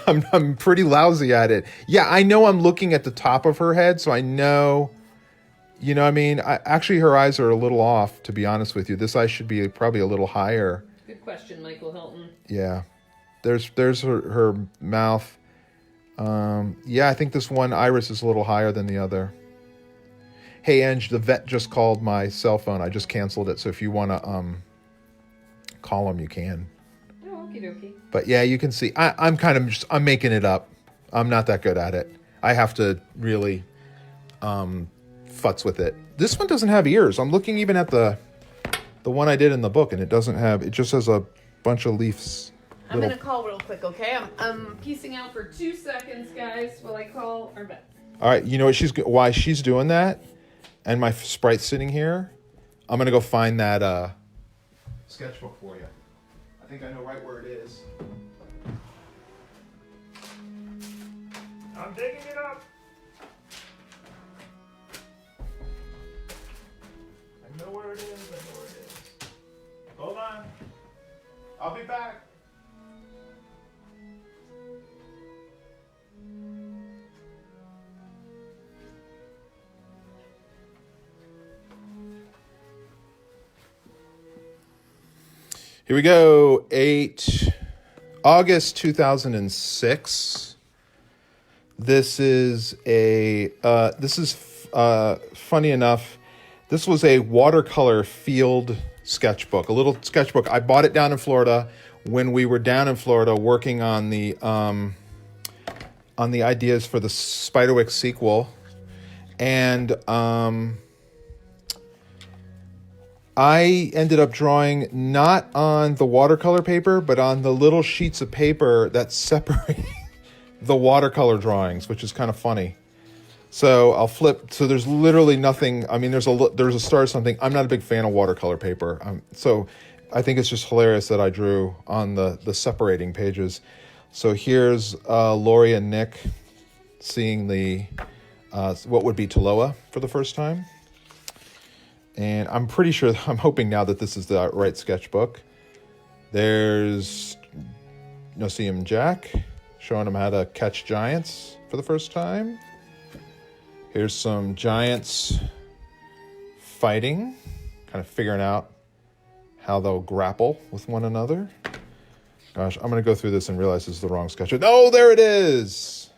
Speaker 1: I'm pretty lousy at it. Yeah, I know I'm looking at the top of her head, so I know. Actually, her eyes are a little off, to be honest with you. This eye should be probably a little higher.
Speaker 2: Good question, Michael Hilton.
Speaker 1: Yeah. There's her mouth. I think this one iris is a little higher than the other. Hey, Ange, the vet just called my cell phone. I just canceled it, so if you want to call him, you can.
Speaker 2: Oh, okie dokie.
Speaker 1: But yeah, you can see. I'm making it up. I'm not that good at it. I have to really futz with it. This one doesn't have ears. I'm looking even at the one I did in the book, and it doesn't have. It just has a bunch of leaves.
Speaker 2: I'm going to call real quick, okay? I'm piecing out for 2 seconds, guys, while I call our vet. All
Speaker 1: right, you know why she's doing that? And my Sprite's sitting here. I'm going to go find that sketchbook for you. I think I know right where it is. I'm digging it up. I know where it is. I'll be back. Here we go. August 2006. This is funny enough. This was a watercolor field sketchbook, a little sketchbook. I bought it down in Florida when we were down in Florida working on the ideas for the Spiderwick sequel, and I ended up drawing not on the watercolor paper, but on the little sheets of paper that separate the watercolor drawings, which is kind of funny. So I'll flip. So there's literally nothing. I mean, there's a start of something. I'm not a big fan of watercolor paper. So I think it's just hilarious that I drew on the separating pages. So here's Lori and Nick seeing the what would be Taloa for the first time. And I'm pretty sure, I'm hoping now that this is the right sketchbook. There's Noseem Jack showing him how to catch giants for the first time. Here's some giants fighting, kind of figuring out how they'll grapple with one another. Gosh, I'm going to go through this and realize this is the wrong sketch. Oh, there it is.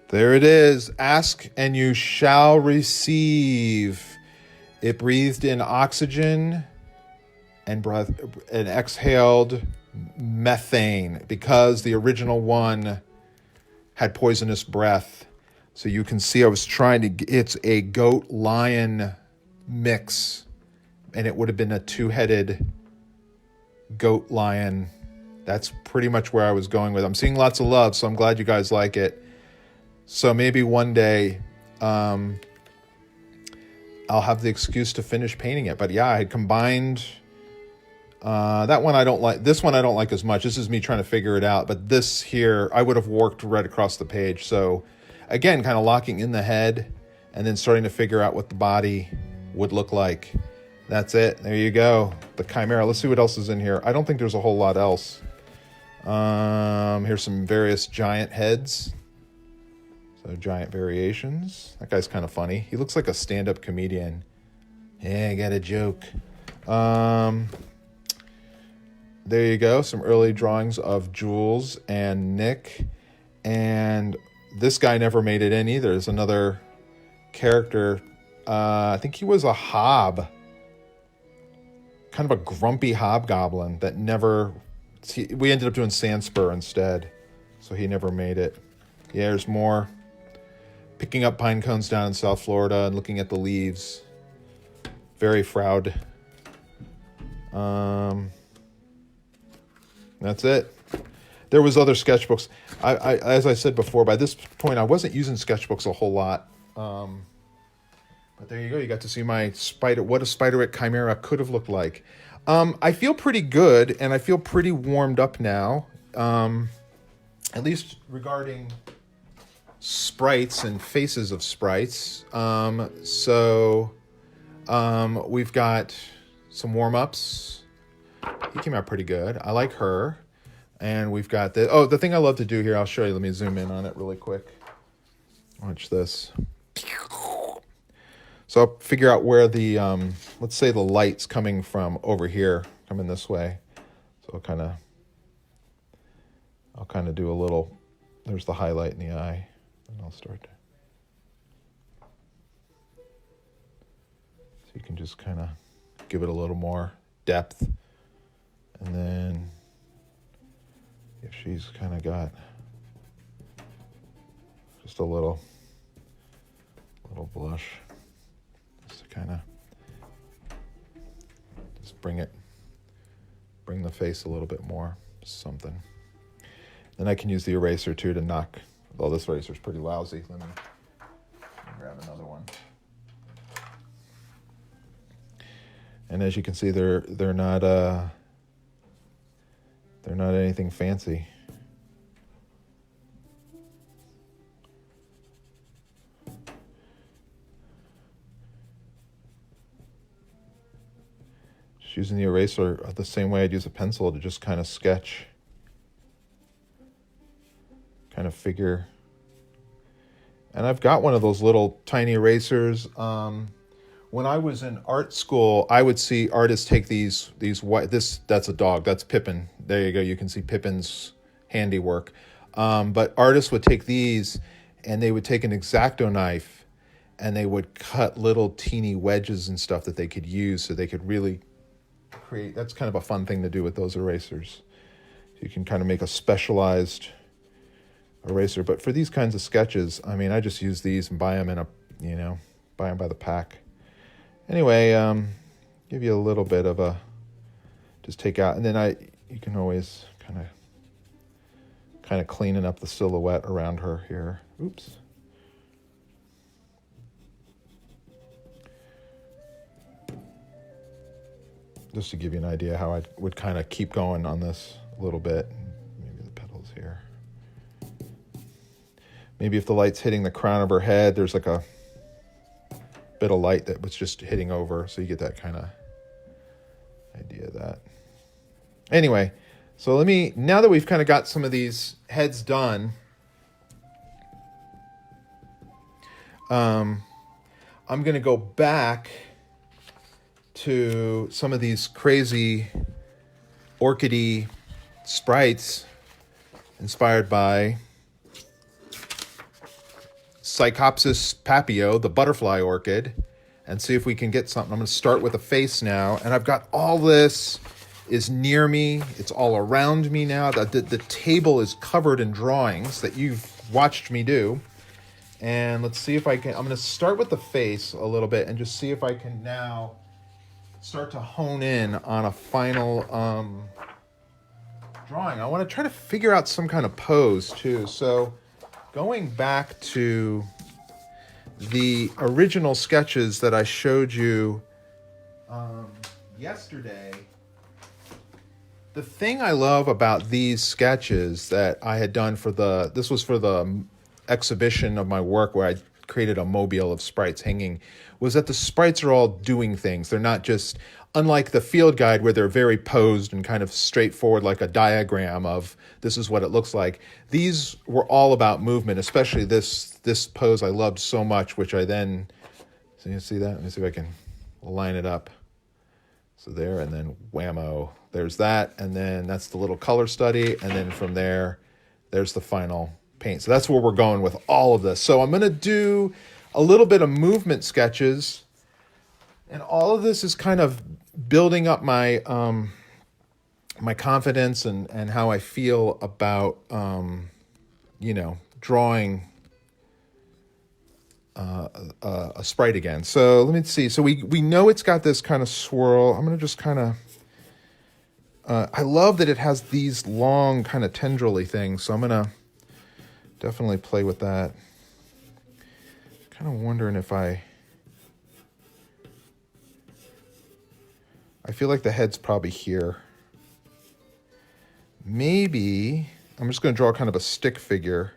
Speaker 1: There it is. Ask and you shall receive. It breathed in oxygen and exhaled methane because the original one had poisonous breath. So you can see I was trying to, it's a goat-lion mix, and it would have been a two-headed goat-lion. That's pretty much where I was going with. I'm seeing lots of love, so I'm glad you guys like it. So maybe one day I'll have the excuse to finish painting it. But yeah, I had combined that one I don't like. This one I don't like as much. This is me trying to figure it out. But this here, I would have worked right across the page. So again, kind of locking in the head and then starting to figure out what the body would look like. That's it. There you go. The Chimera. Let's see what else is in here. I don't think there's a whole lot else. Here's some various giant heads. So giant variations. That guy's kind of funny. He looks like a stand-up comedian. Yeah, I got a joke. There you go. Some early drawings of Jules and Nick. And this guy never made it in either. There's another character. I think he was a hob. Kind of a grumpy hobgoblin that never... We ended up doing Sandspur instead. So he never made it. Yeah, there's more. Picking up pine cones down in South Florida and looking at the leaves. Very proud. That's it. There was other sketchbooks. I as I said before, by this point I wasn't using sketchbooks a whole lot. But there you go. You got to see my what a Spiderwick Chimera could have looked like. I feel pretty good, and I feel pretty warmed up now. At least regarding sprites and faces of sprites. We've got some warm-ups. He came out pretty good. I like her. And we've got the thing I love to do here, I'll show you. Let me zoom in on it really quick. Watch this. So I'll figure out where the, let's say the light's coming from over here, coming this way. So I'll kind of do a little, there's the highlight in the eye. And I'll start to. So you can just kind of give it a little more depth. And then if she's kind of got just a little blush, just to kind of just bring the face a little bit more, something. Then I can use the eraser too to knock. Well, this eraser's pretty lousy. Let me grab another one. And as you can see, they're not anything fancy. using the eraser the same way I'd use a pencil to just kind of sketch, kind of figure. And I've got one of those little tiny erasers. When I was in art school, I would see artists take these white. That's a dog. That's Pippin. There you go. You can see Pippin's handiwork. But artists would take these, and they would take an X-Acto knife, and they would cut little teeny wedges and stuff that they could use, so they could really create. That's kind of a fun thing to do with those erasers. You can kind of make a specialized eraser. But for these kinds of sketches, I mean, I just use these and buy them buy them by the pack. Anyway, give you a little bit of a, just take out, and then you can always kind of cleaning up the silhouette around her here. Oops. Just to give you an idea how I would kind of keep going on this a little bit. Maybe the petals here. Maybe if the light's hitting the crown of her head, there's like a bit of light that was just hitting over, so you get that kind of idea of that. Anyway, so now that we've kind of got some of these heads done, I'm going to go back to some of these crazy orchidy sprites inspired by Psychopsis papio, the butterfly orchid, and see if we can get something. I'm going to start with a face now, and I've got all this is near me. It's all around me now. The table is covered in drawings that you've watched me do. And let's see if I can. I'm going to start with the face a little bit and just see if I can now start to hone in on a final drawing. I want to try to figure out some kind of pose too. So going back to the original sketches that I showed you yesterday, the thing I love about these sketches that I had done this was for the exhibition of my work where I created a mobile of sprites hanging, was that the sprites are all doing things. They're not just, unlike the field guide where they're very posed and kind of straightforward like a diagram of this is what it looks like. These were all about movement, especially this pose I loved so much, which I then, so you see that? Let me see if I can line it up. So there, and then whammo, there's that, and then that's the little color study, and then from there, there's the final paint. So that's where we're going with all of this. So I'm going to do a little bit of movement sketches, and all of this is kind of building up my my confidence and how I feel about drawing a sprite again. So let me see. So we know it's got this kind of swirl. I'm going to just kind of I love that it has these long kind of tendrily things, so I'm going to definitely play with that. Kind of wondering if I feel like the head's probably here. Maybe I'm just going to draw kind of a stick figure.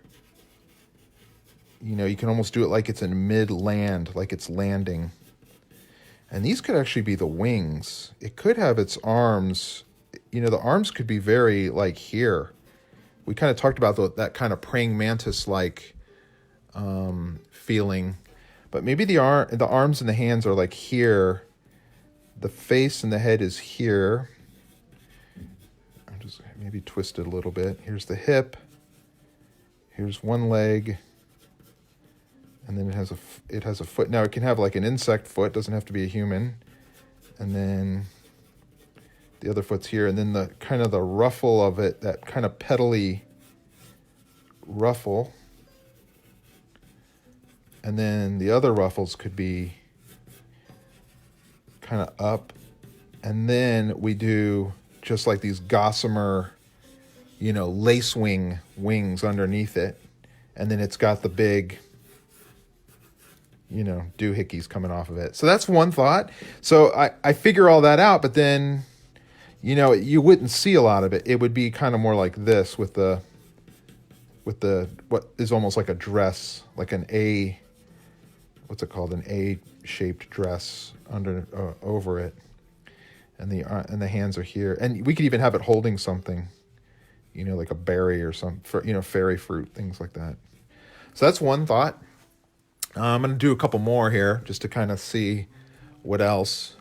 Speaker 1: You can almost do it like it's in mid-land, like it's landing. And these could actually be the wings. It could have its arms. The arms could be very like here. We kind of talked about that kind of praying mantis-like feeling. But maybe the arms and the hands are like here. The face and the head is here. I'm just maybe twist it a little bit. Here's the hip. Here's one leg. And then it has a foot. Now it can have like an insect foot. Doesn't have to be a human. And then the other foot's here. And then the kind of the ruffle of it, that kind of petally ruffle. And then the other ruffles could be kind of up. And then we do just like these gossamer, lace wings underneath it. And then it's got the big, doohickeys coming off of it. So that's one thought. So I figure all that out, but then, you wouldn't see a lot of it. It would be kind of more like this with the what is almost like a dress, like an A, what's it called? An A-shaped dress over it. and the hands are here. And we could even have it holding something, like a berry or some, fairy fruit, things like that. So that's one thought. I'm going to do a couple more here just to kind of see what else.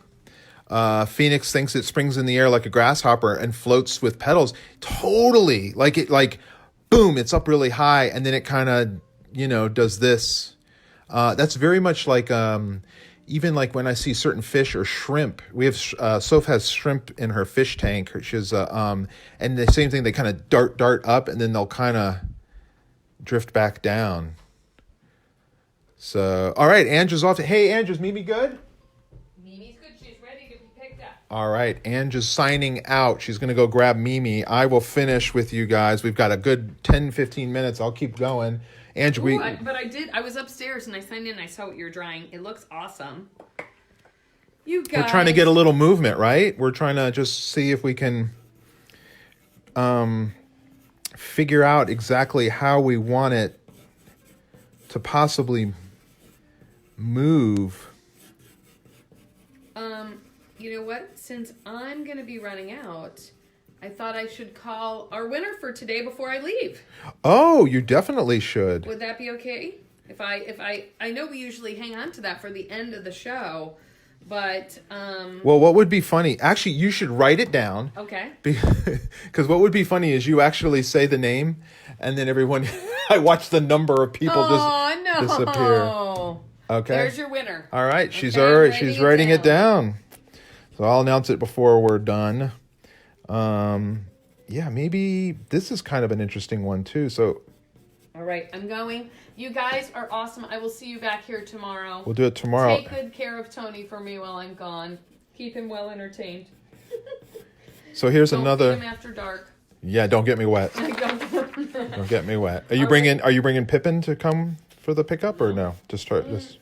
Speaker 1: Phoenix thinks it springs in the air like a grasshopper and floats with petals. Totally. Like boom, it's up really high, and then it kind of, does this. That's very much like, even like when I see certain fish or shrimp. We have, Soph has shrimp in her fish tank. She's, and the same thing, they kind of dart up, and then they'll kind of drift back down. So, all right, Angela's off. Hey, Angela's Mimi good?
Speaker 2: Mimi's good. She's ready to be picked up.
Speaker 1: All right, Angela's signing out. She's going to go grab Mimi. I will finish with you guys. We've got a good 10, 15 minutes. I'll keep going. Angela,
Speaker 2: I was upstairs and I signed in and I saw what you're drawing. It looks awesome. You guys.
Speaker 1: We're trying to get a little movement, right? We're trying to just see if we can figure out exactly how we want it to possibly move.
Speaker 2: You know what? Since I'm going to be running out, I thought I should call our winner for today before I leave.
Speaker 1: Oh, you definitely should.
Speaker 2: Would that be okay? If I know we usually hang on to that for the end of the show, but
Speaker 1: well, what would be funny? Actually, you should write it down.
Speaker 2: Okay.
Speaker 1: Because what would be funny is you actually say the name, and then everyone. I watch the number of people disappear. Okay.
Speaker 2: There's your winner.
Speaker 1: All right, she's writing it down. So I'll announce it before we're done. Yeah, maybe this is kind of an interesting one too. So,
Speaker 2: all right, I'm going. You guys are awesome. I will see you back here tomorrow.
Speaker 1: We'll do it tomorrow.
Speaker 2: Take good care of Tony for me while I'm gone. Keep him well entertained.
Speaker 1: So here's
Speaker 2: don't
Speaker 1: another.
Speaker 2: Feed him after dark.
Speaker 1: Yeah, don't get me wet. Don't get me wet. Are you bringing Pippin to come for the pickup or no? Just start this.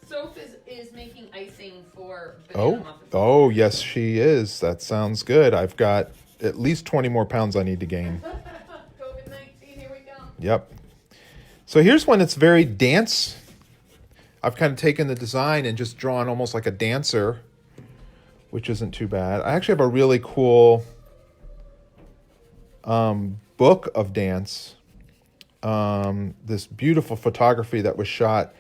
Speaker 2: Soph is making icing for banana muffins.
Speaker 1: Oh, yes, she is. That sounds good. I've got at least 20 more pounds I need to gain.
Speaker 2: COVID-19, here we go.
Speaker 1: Yep. So here's one that's very dance. I've kind of taken the design and just drawn almost like a dancer, which isn't too bad. I actually have a really cool book of dance. This beautiful photography that was shot,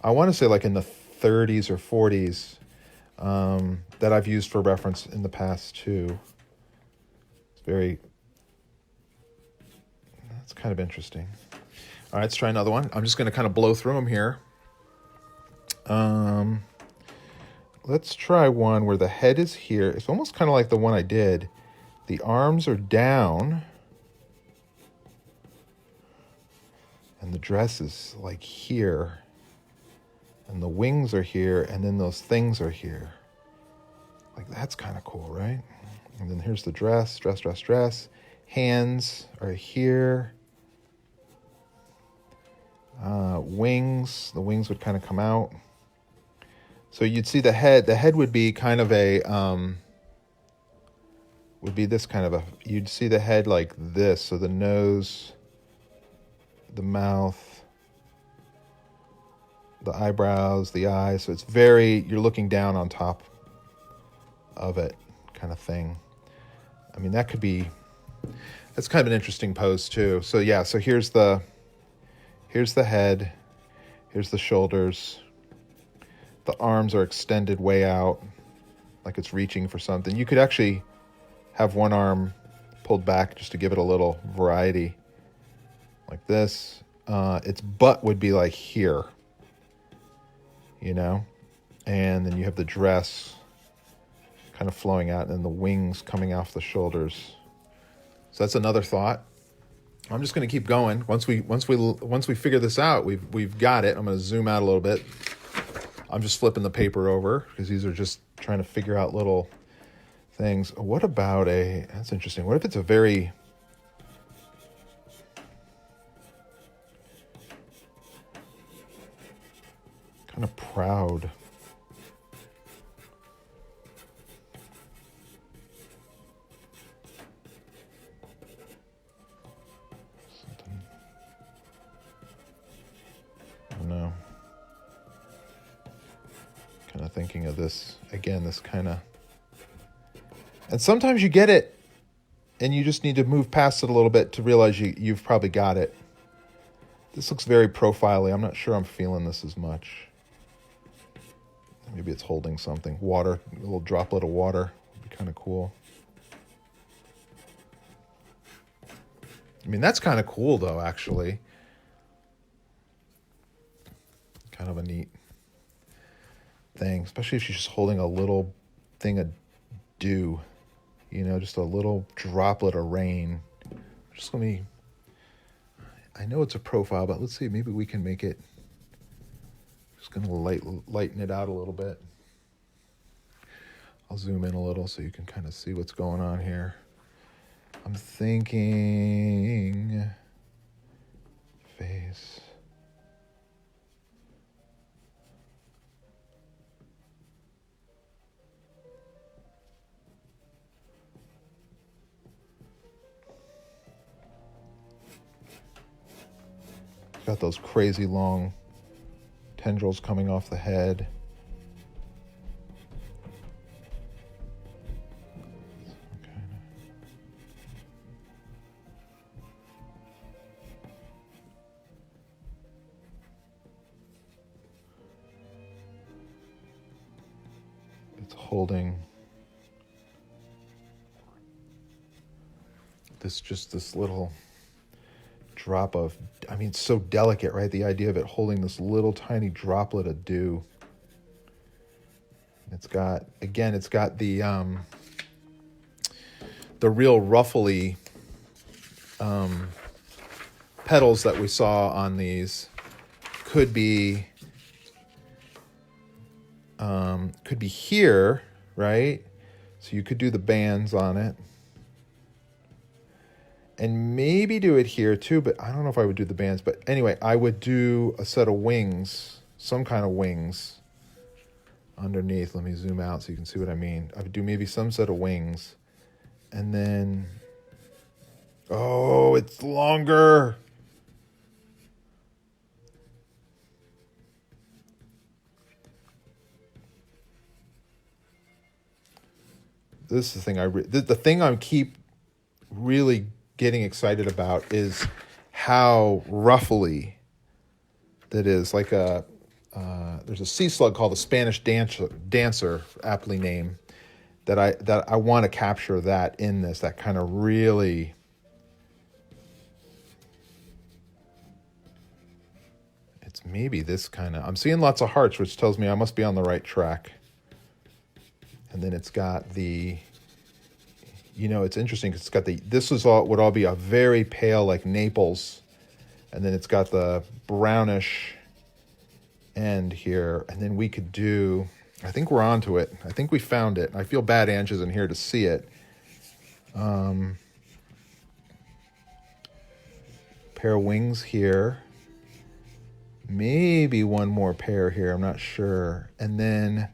Speaker 1: I want to say like in the 30s or 40s, that I've used for reference in the past too. It's kind of interesting. All right, let's try another one. I'm just going to kind of blow through them here. Let's try one where the head is here. It's almost kind of like the one I did. The arms are down. And the dress is like here. And the wings are here. And then those things are here. Like that's kind of cool, right? And then here's the dress. Hands are here. Wings. The wings would kind of come out. So you'd see the head. The head would be kind of a, would be this kind of a, you'd see the head like this. So the nose, the mouth, the eyebrows, the eyes. So it's very, you're looking down on top of it kind of thing. I mean, that could be, that's kind of an interesting pose too. So yeah, so here's the head, here's the shoulders. The arms are extended way out, like it's reaching for something. You could actually have one arm pulled back just to give it a little variety, like this. Its butt would be like here, you know? And then you have the dress kind of flowing out and the wings coming off the shoulders. So that's another thought. I'm just going to keep going. Once we figure this out, we've got it. I'm going to zoom out a little bit. I'm just flipping the paper over because these are just trying to figure out little things. What about that's interesting. What if it's a very kind of proud, something, I don't know. Kind of thinking of this again, this kind of And sometimes you get it, and you just need to move past it a little bit to realize you've probably got it. This looks very profile-y. I'm not sure I'm feeling this as much. Maybe it's holding something. Water, a little droplet of water would be kind of cool. I mean, that's kind of cool, though, actually. Kind of a neat thing, especially if she's just holding a little thing of dew. You know, just a little droplet of rain. Just let me... I know it's a profile, but let's see. Maybe we can make it... Just going to lighten it out a little bit. I'll zoom in a little so you can kind of see what's going on here. I'm thinking... Face... Got those crazy long tendrils coming off the head. It's holding this little drop of, I mean, it's so delicate, right? The idea of it holding this little tiny droplet of dew. It's got the real ruffly petals that we saw on these. Could be here, right? So you could do the bands on it. And maybe do it here too, but I don't know if I would do the bands. But anyway, I would do a set of wings, some kind of wings underneath. Let me zoom out so you can see what I mean. I would do maybe some set of wings. And then, oh, it's longer. This is the thing the thing I keep really getting excited about is how ruffly that is. Like there's a sea slug called the Spanish dancer, aptly named, that I want to capture that in this. That kind of really. It's maybe this kind of. I'm seeing lots of hearts, which tells me I must be on the right track. And then it's got the. You know, it's interesting because it's got this would all be a very pale, like Naples. And then it's got the brownish end here. And then we could do, I think we're onto it. I think we found it. I feel bad Ange isn't here to see it. Pair of wings here. Maybe one more pair here. I'm not sure. And then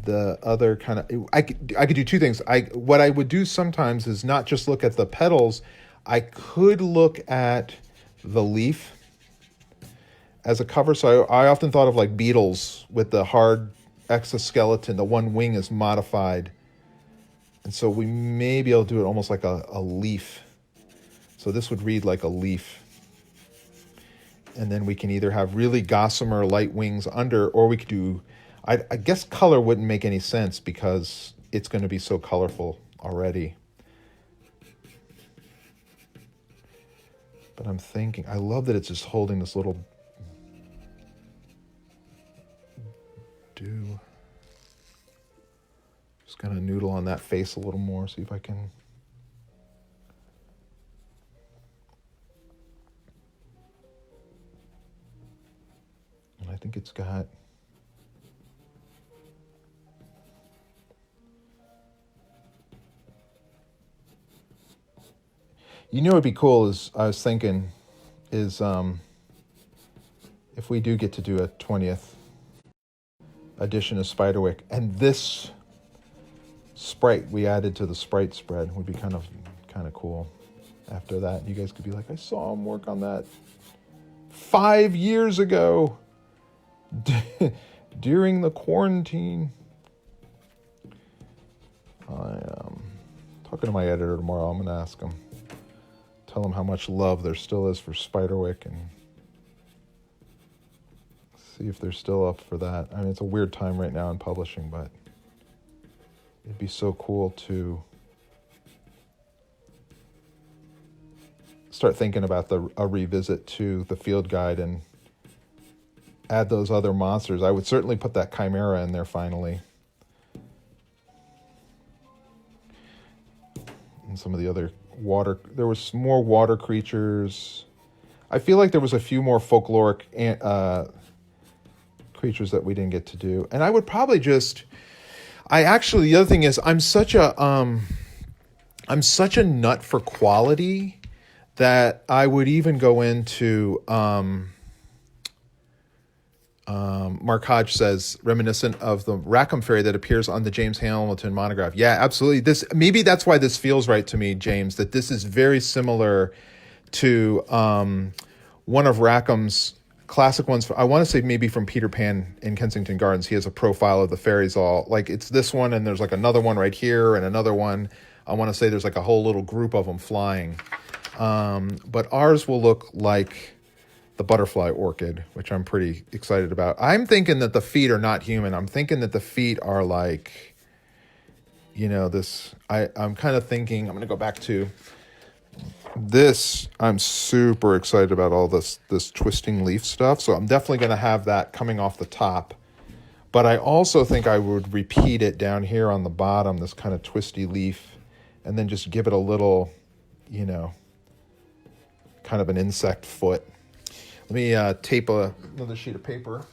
Speaker 1: the other kind of, I could do two things. What I would do sometimes is not just look at the petals. I could look at the leaf as a cover. So I often thought of like beetles with the hard exoskeleton. The one wing is modified. And so we may be able to do it almost like a leaf. So this would read like a leaf. And then we can either have really gossamer light wings under, or we could do, I guess color wouldn't make any sense because it's going to be so colorful already. But I'm thinking, I love that it's just holding this little dew. Just going to noodle on that face a little more, see if I can. And I think it's got. You know, it'd be cool is I was thinking is if we do get to do a 20th edition of Spiderwick, and this Sprite we added to the Sprite spread would be kind of cool. After that, you guys could be like, I saw him work on that 5 years ago during the quarantine. talking to my editor tomorrow. I'm going to ask him, tell him how much love there still is for Spiderwick, and see if they're still up for that. I mean, it's a weird time right now in publishing, but it'd be so cool to start thinking about a revisit to the field guide and add those other monsters. I would certainly put that Chimera in there finally. And some of the other water. There was more water creatures. I feel like there was a few more folkloric creatures that we didn't get to do. And I would probably just... the other thing is, I'm such a nut for quality that I would even go into, Mark Hodge says, reminiscent of the Rackham Fairy that appears on the James Hamilton monograph. Yeah, absolutely. Maybe that's why this feels right to me, James, that this is very similar to one of Rackham's classic ones. I want to say maybe from Peter Pan in Kensington Gardens. He has a profile of the fairies all, like it's this one, and there's like another one right here and another one. I want to say there's like a whole little group of them flying. But ours will look like the butterfly orchid, which I'm pretty excited about. I'm thinking that the feet are not human. I'm thinking that the feet are like, I'm kind of thinking, I'm going to go back to this. I'm super excited about all this twisting leaf stuff. So I'm definitely going to have that coming off the top. But I also think I would repeat it down here on the bottom, this kind of twisty leaf, and then just give it a little, kind of an insect foot. Let me tape another sheet of paper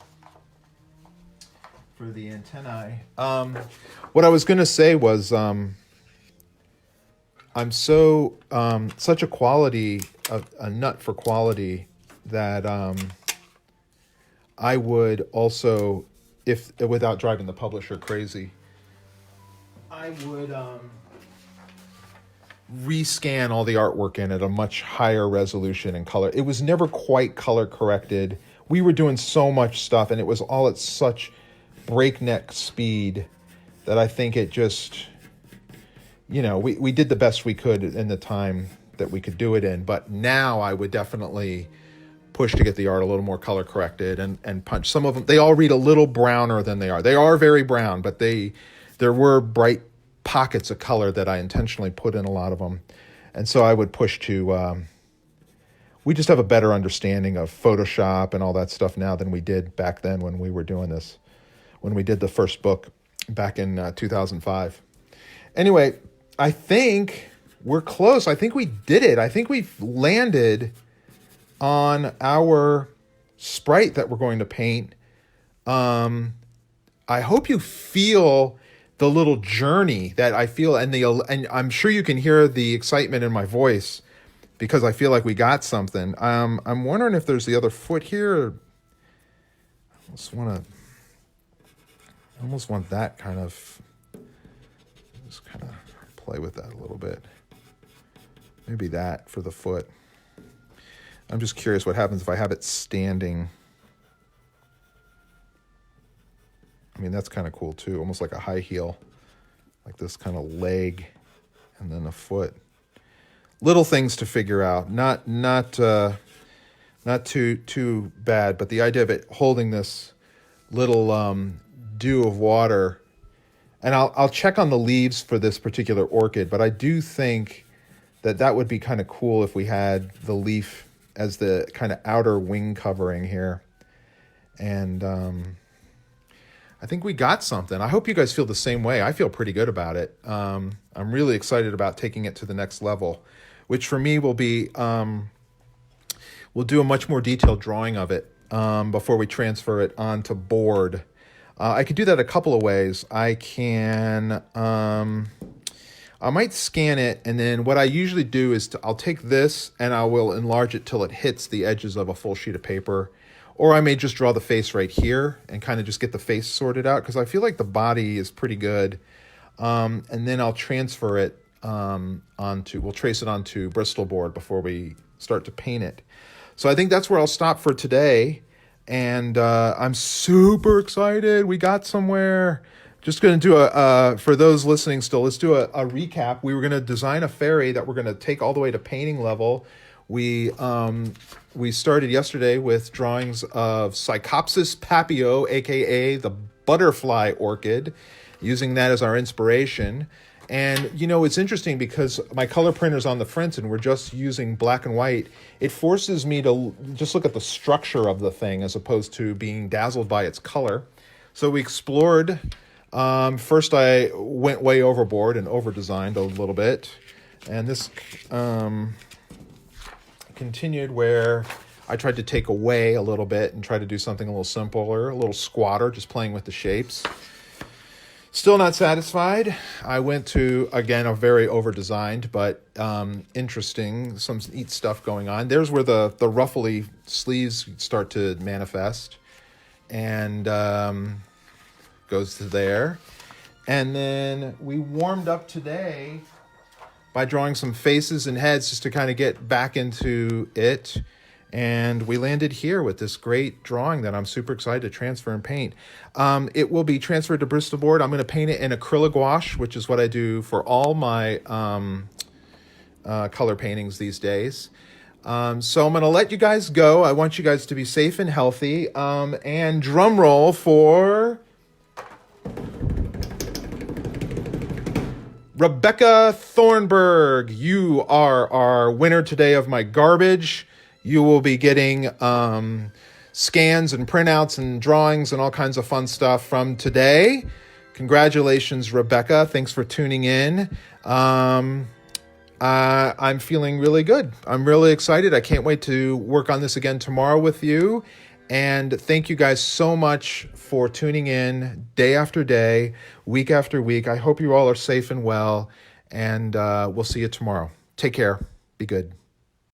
Speaker 1: for the antennae. What I was going to say was I'm so such a nut for quality that I would also, if without driving the publisher crazy, I would rescan all the artwork in at a much higher resolution and color. It was never quite color corrected. We were doing so much stuff, and it was all at such breakneck speed that I think it just, we did the best we could in the time that we could do it in. But now I would definitely push to get the art a little more color corrected and punch. Some of them, they all read a little browner than they are. They are very brown, but there were bright pockets of color that I intentionally put in a lot of them. And so I would push to, we just have a better understanding of Photoshop and all that stuff now than we did back then when we were doing this, when we did the first book back in 2005. Anyway, I think we're close. I think we did it. I think we've landed on our sprite that we're going to paint. I hope you feel the little journey that I feel, and I'm sure you can hear the excitement in my voice because I feel like we got something. I'm wondering if there's the other foot here. I almost want that kind of, just kind of play with that a little bit. Maybe that for the foot. I'm just curious what happens if I have it standing. I mean, that's kind of cool too, almost like a high heel, like this kind of leg and then a foot. Little things to figure out, not too bad, but the idea of it holding this little dew of water, and I'll check on the leaves for this particular orchid, but I do think that would be kind of cool if we had the leaf as the kind of outer wing covering here. And I think we got something. I hope you guys feel the same way. I feel pretty good about it. I'm really excited about taking it to the next level, which for me will be, we'll do a much more detailed drawing of it before we transfer it onto board. I could do that a couple of ways. I can, I might scan it, and then what I usually do is I'll take this and I will enlarge it till it hits the edges of a full sheet of paper. Or I may just draw the face right here and kind of just get the face sorted out because I feel like the body is pretty good. And then I'll transfer it we'll trace it onto Bristol board before we start to paint it. So I think that's where I'll stop for today. And I'm super excited. We got somewhere. Just going to do for those listening still, let's do a recap. We were going to design a fairy that we're going to take all the way to painting level. We started yesterday with drawings of Psychopsis papio, aka the butterfly orchid, using that as our inspiration. And, it's interesting because my color printer's on the front and we're just using black and white. It forces me to just look at the structure of the thing as opposed to being dazzled by its color. So we explored. First, I went way overboard and over-designed a little bit. And this continued where I tried to take away a little bit and try to do something a little simpler, a little squatter, just playing with the shapes. Still not satisfied. I went to, again, a very over-designed, but interesting, some neat stuff going on. There's where the ruffly sleeves start to manifest. And goes to there. And then we warmed up today by drawing some faces and heads just to kind of get back into it. And we landed here with this great drawing that I'm super excited to transfer and paint. It will be transferred to Bristol board. I'm going to paint it in acrylic gouache, which is what I do for all my color paintings these days. So I'm going to let you guys go. I want you guys to be safe and healthy. And drum roll for Rebecca Thornburg. You are our winner today of my garbage. You will be getting scans and printouts and drawings and all kinds of fun stuff from today. Congratulations, Rebecca. Thanks for tuning in. I'm feeling really good. I'm really excited. I can't wait to work on this again tomorrow with you. And thank you guys so much for tuning in day after day, week after week. I hope you all are safe and well, and we'll see you tomorrow. Take care. Be good.